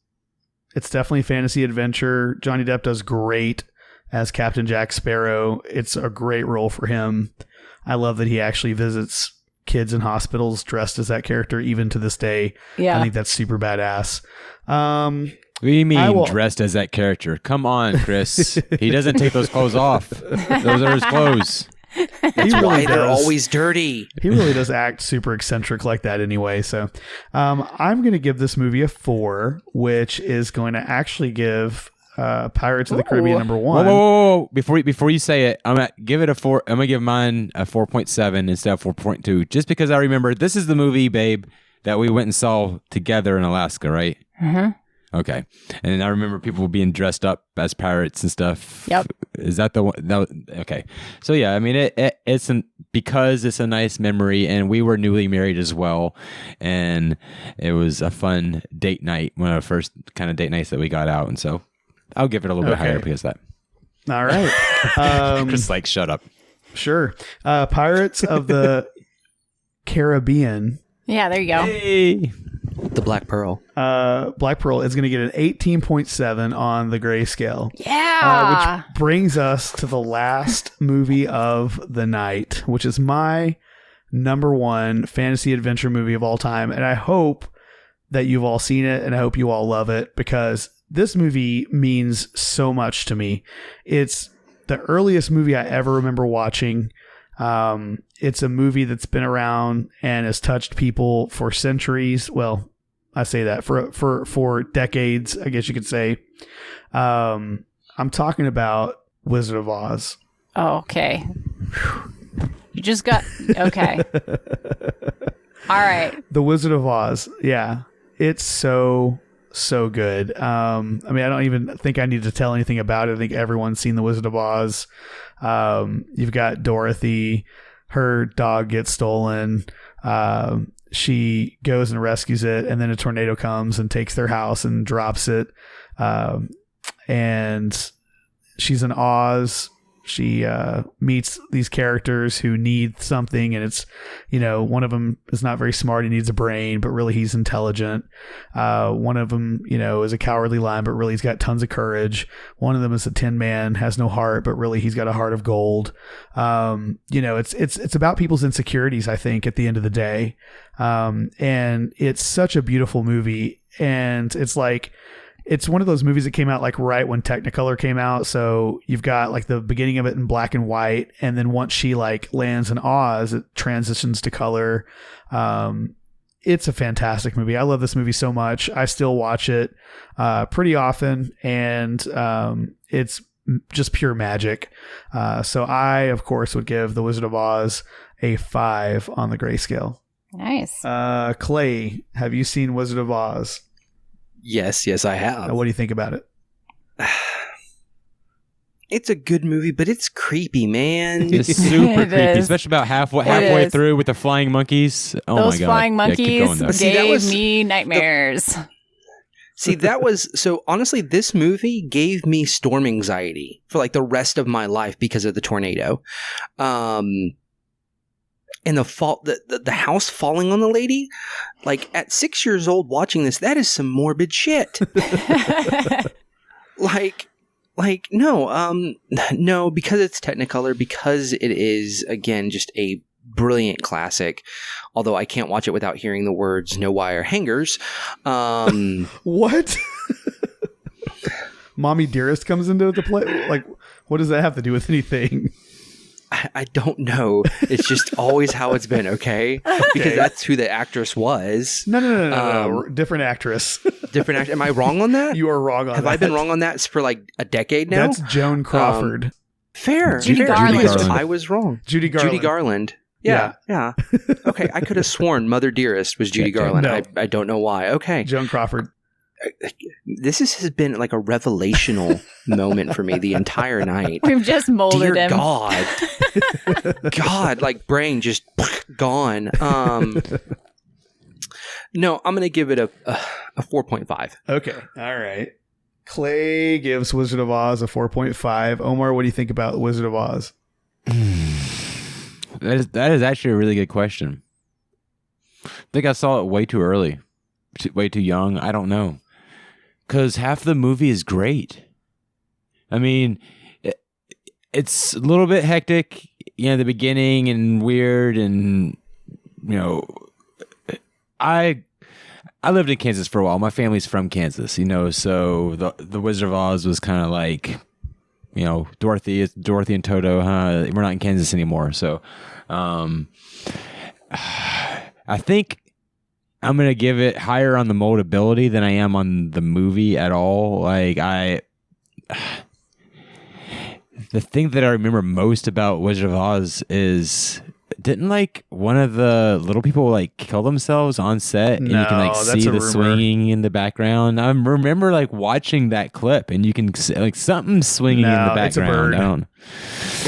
definitely fantasy adventure. Johnny Depp does great as Captain Jack Sparrow. It's a great role for him. I love that he actually visits kids in hospitals dressed as that character even to this day. Yeah. I think that's super badass. What do you mean dressed as that character? Come on, Chris. He doesn't take those clothes off. Those are his clothes. That's why they're always dirty. He really does act super eccentric like that anyway. So I'm going to give this movie a 4, which is going to actually give Pirates of the Caribbean #1. Whoa. Before you say it, I'm going to give it a 4. I'm going to give mine a 4.7 instead of 4.2, just because I remember this is the movie, babe, that we went and saw together in Alaska, right? Mm-hmm. Okay. And I remember people being dressed up as pirates and stuff. Yep. Is that the one? Okay. So yeah, I mean, because it's a nice memory, and we were newly married as well, and it was a fun date night, one of the first kind of date nights that we got out, and so I'll give it a little bit higher because of that. All right. Just like, shut up. Sure. Pirates of the Caribbean. Yeah, there you go. Hey. The Black Pearl. Black Pearl is going to get an 18.7 on the grayscale. Yeah. Which brings us to the last movie of the night, which is my number one fantasy adventure movie of all time. And I hope that you've all seen it, and I hope you all love it, because this movie means so much to me. It's the earliest movie I ever remember watching. It's a movie that's been around and has touched people for centuries. Well, I say that for decades, I guess you could say. I'm talking about Wizard of Oz. Oh, okay. You just got okay. All right. The Wizard of Oz. Yeah. It's so good. I mean, I don't even think I need to tell anything about it. I think everyone's seen The Wizard of Oz. You've got Dorothy, her dog gets stolen. She goes and rescues it, and then a tornado comes and takes their house and drops it. And she's in Oz. She meets these characters who need something, and it's, one of them is not very smart. He needs a brain, but really he's intelligent. One of them, is a cowardly lion, but really he's got tons of courage. One of them is a tin man, has no heart, but really he's got a heart of gold. It's about people's insecurities, I think, at the end of the day. And it's such a beautiful movie, and it's one of those movies that came out like right when Technicolor came out. So you've got like the beginning of it in black and white. And then once she like lands in Oz, it transitions to color. It's a fantastic movie. I love this movie so much. I still watch it pretty often, and it's just pure magic. So I, of course, would give The Wizard of Oz a 5 on the grayscale. Nice. Clay, have you seen Wizard of Oz? Yes, I have. What do you think about it? It's a good movie, but it's creepy, man. It's super creepy, is. especially about halfway through with the flying monkeys. Oh Those my god! flying monkeys gave See, me nightmares. See, that was so. Honestly, this movie gave me storm anxiety for like the rest of my life because of the tornado, and the house falling on the lady. Like at 6 years old, watching this, that is some morbid shit. No, because it's Technicolor, because it is, again, just a brilliant classic. Although I can't watch it without hearing the words "no wire hangers." What? Mommy Dearest comes into the play. Like, what does that have to do with anything? I don't know. It's just always how it's been, okay? Because that's who the actress was. No. Different actress. Different actress. Am I wrong on that? You are wrong on that. Have I been wrong on that for like a decade now? That's Joan Crawford. Fair. Judy fair. Garland. I was wrong. Judy Garland. Judy Garland. Yeah. Okay, I could have sworn Mother Dearest was Judy Garland. No. I don't know why. Okay. Joan Crawford. This has been like a revelational moment for me the entire night. We've just molded Dear him. God, like brain just gone. No, I'm going to give it a 4.5. Okay. All right. Clay gives Wizard of Oz a 4.5. Omar, what do you think about Wizard of Oz? That is actually a really good question. I think I saw it way too early, way too young. I don't know. Because half the movie is great. I mean, it's a little bit hectic, the beginning, and weird, and I lived in Kansas for a while. My family's from Kansas, so the Wizard of Oz was kind of like, Dorothy and Toto, huh? We're not in Kansas anymore, so I think I'm going to give it higher on the moldability than I am on the movie at all. Like, the thing that I remember most about Wizard of Oz is didn't like one of the little people like kill themselves on set, and you can like see the swinging in the background? I remember like watching that clip, and you can see like something swinging in the background. It's a bird.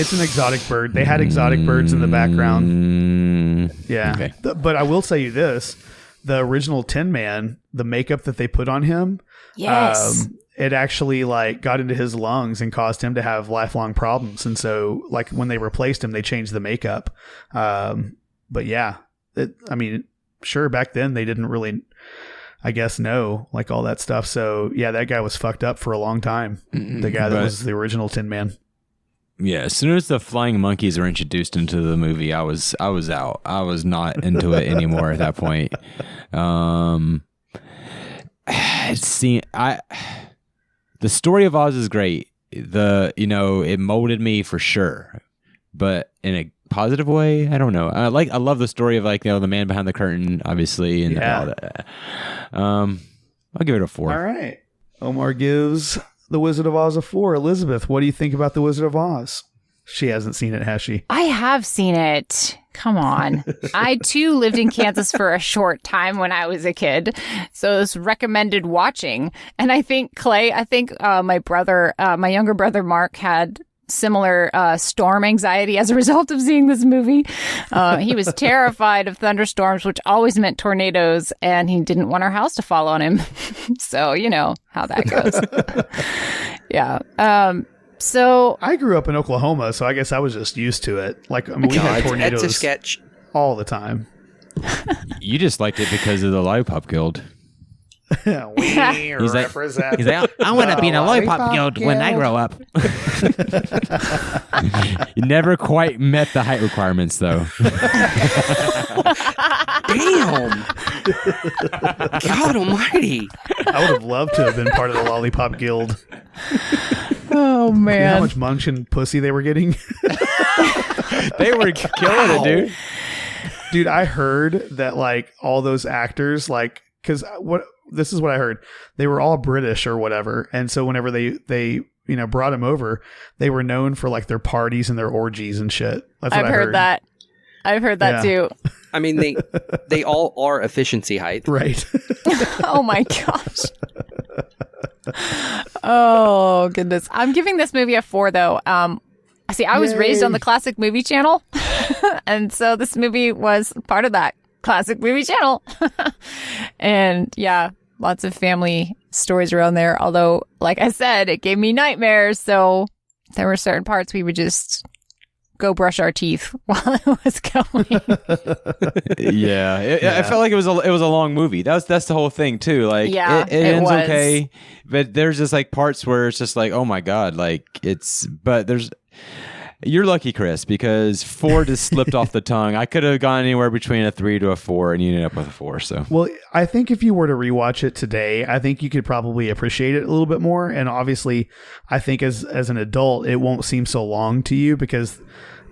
It's an exotic bird. They had exotic birds in the background. Yeah, okay. But I will tell you this: the original Tin Man, the makeup that they put on him, yes. It actually like got into his lungs and caused him to have lifelong problems. And so like when they replaced him, they changed the makeup. But yeah, sure. Back then they didn't really, I guess, know like all that stuff. So yeah, that guy was fucked up for a long time. The guy that was the original Tin Man. Yeah. As soon as the flying monkeys were introduced into the movie, I was out. I was not into it anymore at that point. The story of Oz is great. It molded me for sure, but in a positive way, I don't know. I love the story of like, the man behind the curtain, obviously, and all that. I'll give it a 4. All right. Omar gives The Wizard of Oz a 4. Elizabeth, what do you think about The Wizard of Oz? She hasn't seen it, has she? I have seen it. Come on. I, too, lived in Kansas for a short time when I was a kid. So it's recommended watching. And I think, Clay, my younger brother, Mark, had similar storm anxiety as a result of seeing this movie. He was terrified of thunderstorms, which always meant tornadoes, and he didn't want our house to fall on him. So you know how that goes. Yeah. So I grew up in Oklahoma, so I guess I was just used to it. Like, we had tornadoes it's a sketch all the time. You just liked it because of the Lollipop Guild. We represent. He's like, I want to be in a Lollipop Guild when I grow up. You never quite met the height requirements, though. Damn! God almighty! I would have loved to have been part of the Lollipop Guild. Oh man! You know how much munching pussy they were getting? They were killing it, dude. Dude, I heard that like all those actors, like, because this is what I heard. They were all British or whatever, and so whenever they brought them over, they were known for like their parties and their orgies and shit. That's what I've heard that. I've heard that too. I mean, they all are efficiency height, right? Oh my gosh. Oh goodness. I'm giving this movie a 4 though. See, I was raised on the Classic Movie Channel, and so this movie was part of that Classic Movie Channel. And yeah, lots of family stories around there. Although, like I said, it gave me nightmares. So there were certain parts we would just go brush our teeth while it was going. Yeah. I felt like it was a long movie. That's the whole thing too. Like, yeah, it ends okay, but there's just like parts where it's just like, oh my god, like you're lucky, Chris, because 4 just slipped off the tongue. I could have gone anywhere between a 3 to a 4, and you ended up with a 4. So, well, I think if you were to rewatch it today, I think you could probably appreciate it a little bit more. And obviously, I think as an adult, it won't seem so long to you because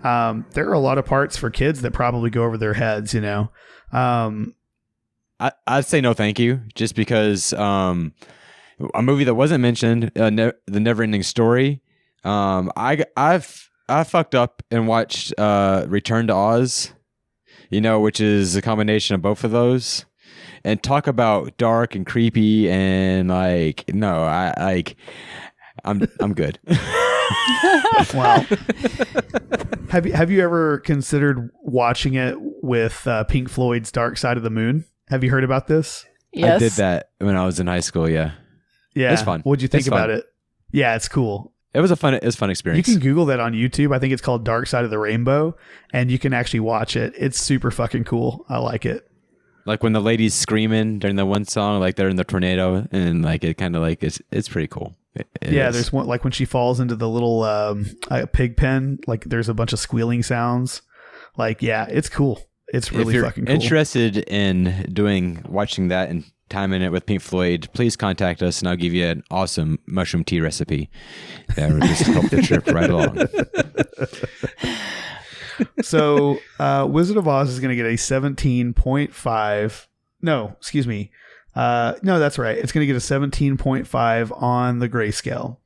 there are a lot of parts for kids that probably go over their heads. I'd say no, thank you, just because a movie that wasn't mentioned, The Neverending Story. I fucked up and watched Return to Oz, which is a combination of both of those. And talk about dark and creepy and like, no, I'm good. Wow. Have you ever considered watching it with Pink Floyd's Dark Side of the Moon? Have you heard about this? Yes. I did that when I was in high school. Yeah. Yeah. It's fun. What'd you think about it? Yeah, it's cool. It was a fun experience. You can Google that on YouTube. I think it's called Dark Side of the Rainbow, and you can actually watch it. It's super fucking cool. I like it. Like when the lady's screaming during the one song, like they're in the tornado, and like it kind of like it's pretty cool. It is. There's one like when she falls into the little pig pen. Like there's a bunch of squealing sounds. Like it's cool. It's really fucking cool. If you're interested in watching that and timing it with Pink Floyd, please contact us and I'll give you an awesome mushroom tea recipe that would just help the trip right along. So Wizard of Oz is going to get a 17.5. No, excuse me. No, that's right. It's going to get a 17.5 on the grayscale.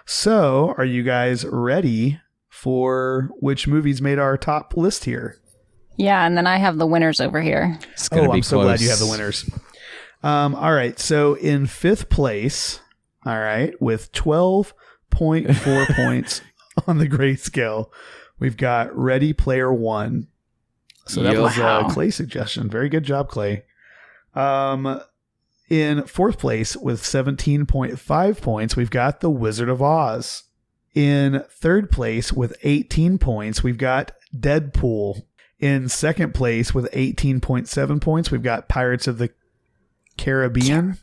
So are you guys ready for which movies made our top list here? Yeah, and then I have the winners over here. It's gonna be I'm so close. glad you have the winners. All right, so in 5th place, all right, with 12.4 points on the grayscale, we've got Ready Player One. So that was Clay's suggestion. Very good job, Clay. In 4th place with 17.5 points, we've got The Wizard of Oz. In 3rd place with 18 points, we've got Deadpool. In 2nd place with 18.7 points, we've got Pirates of the Caribbean.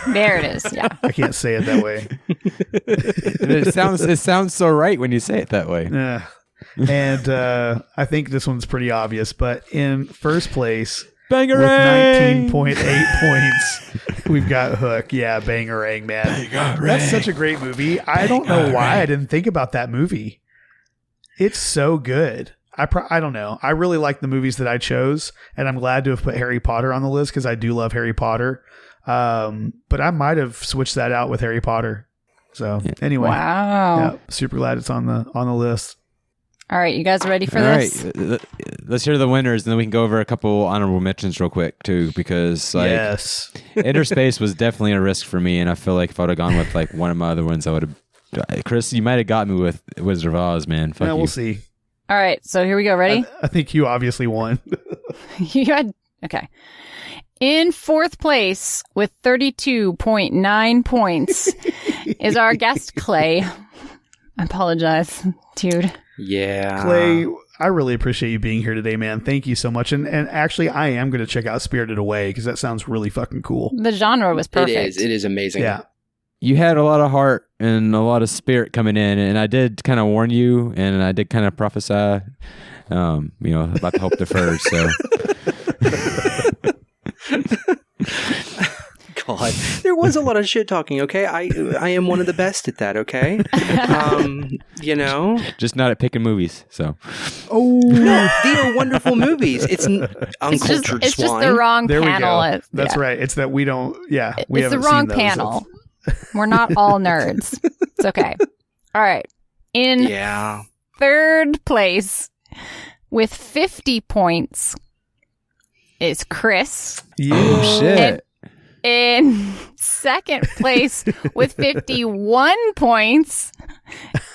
There it is. Yeah. I can't say it that way. It sounds so right when you say it that way. And I think this one's pretty obvious, but in 1st place Bangarang! with 19.8 points, we've got Hook. Yeah, Bangarang, man. Bangarang. That's such a great movie. I don't know why I didn't think about that movie. It's so good. I don't know. I really like the movies that I chose, and I'm glad to have put Harry Potter on the list because I do love Harry Potter. But I might have switched that out with Harry Potter. So anyway, wow. Yeah, super glad it's on the list. All right, you guys ready for this? All right, let's hear the winners, and then we can go over a couple honorable mentions real quick too, because yes, Inner Space was definitely a risk for me, and I feel like if I would have gone with like one of my other ones, I would have. Chris, you might have got me with Wizard of Oz, man. Fuck yeah, you. we'll see. All right, so here we go. Ready? I think you obviously won. You had okay. In 4th place with 32.9 points is our guest Clay. I apologize, dude. Yeah. Clay, I really appreciate you being here today, man. Thank you so much. And actually, I am going to check out Spirited Away because that sounds really fucking cool. The genre was perfect. It is amazing. Yeah. You had a lot of heart and a lot of spirit coming in, and I did kind of warn you, and I did kind of prophesy, about the hope deferred. So, God, there was a lot of shit talking. Okay, I am one of the best at that. Okay, just not at picking movies. So, no, they are wonderful movies. It's Uncultured it's Swine. just the wrong There panel. we go. That's right. It's that we don't. Yeah, we it's the haven't wrong seen those. panel. We're not all nerds. It's okay. All right. In 3rd place with 50 points is Chris. Yeah. Oh shit. In 2nd place with 51 points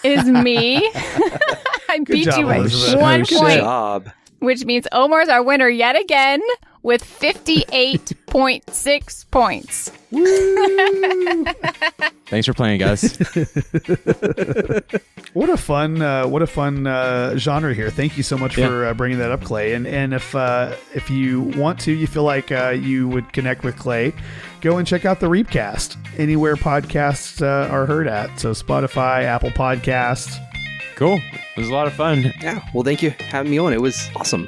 is me. I beat job, you by Elizabeth. 1 Good point, job. which means Omar's our winner yet again with 58.6 points. Thanks for playing, guys. What a fun genre here. Thank you so much for bringing that up, Clay. And if you want to, you feel like you would connect with Clay, go and check out the Reapcast anywhere podcasts are heard at. So Spotify, Apple Podcasts. Cool. It was a lot of fun. Yeah. Well, thank you for having me on. It was awesome.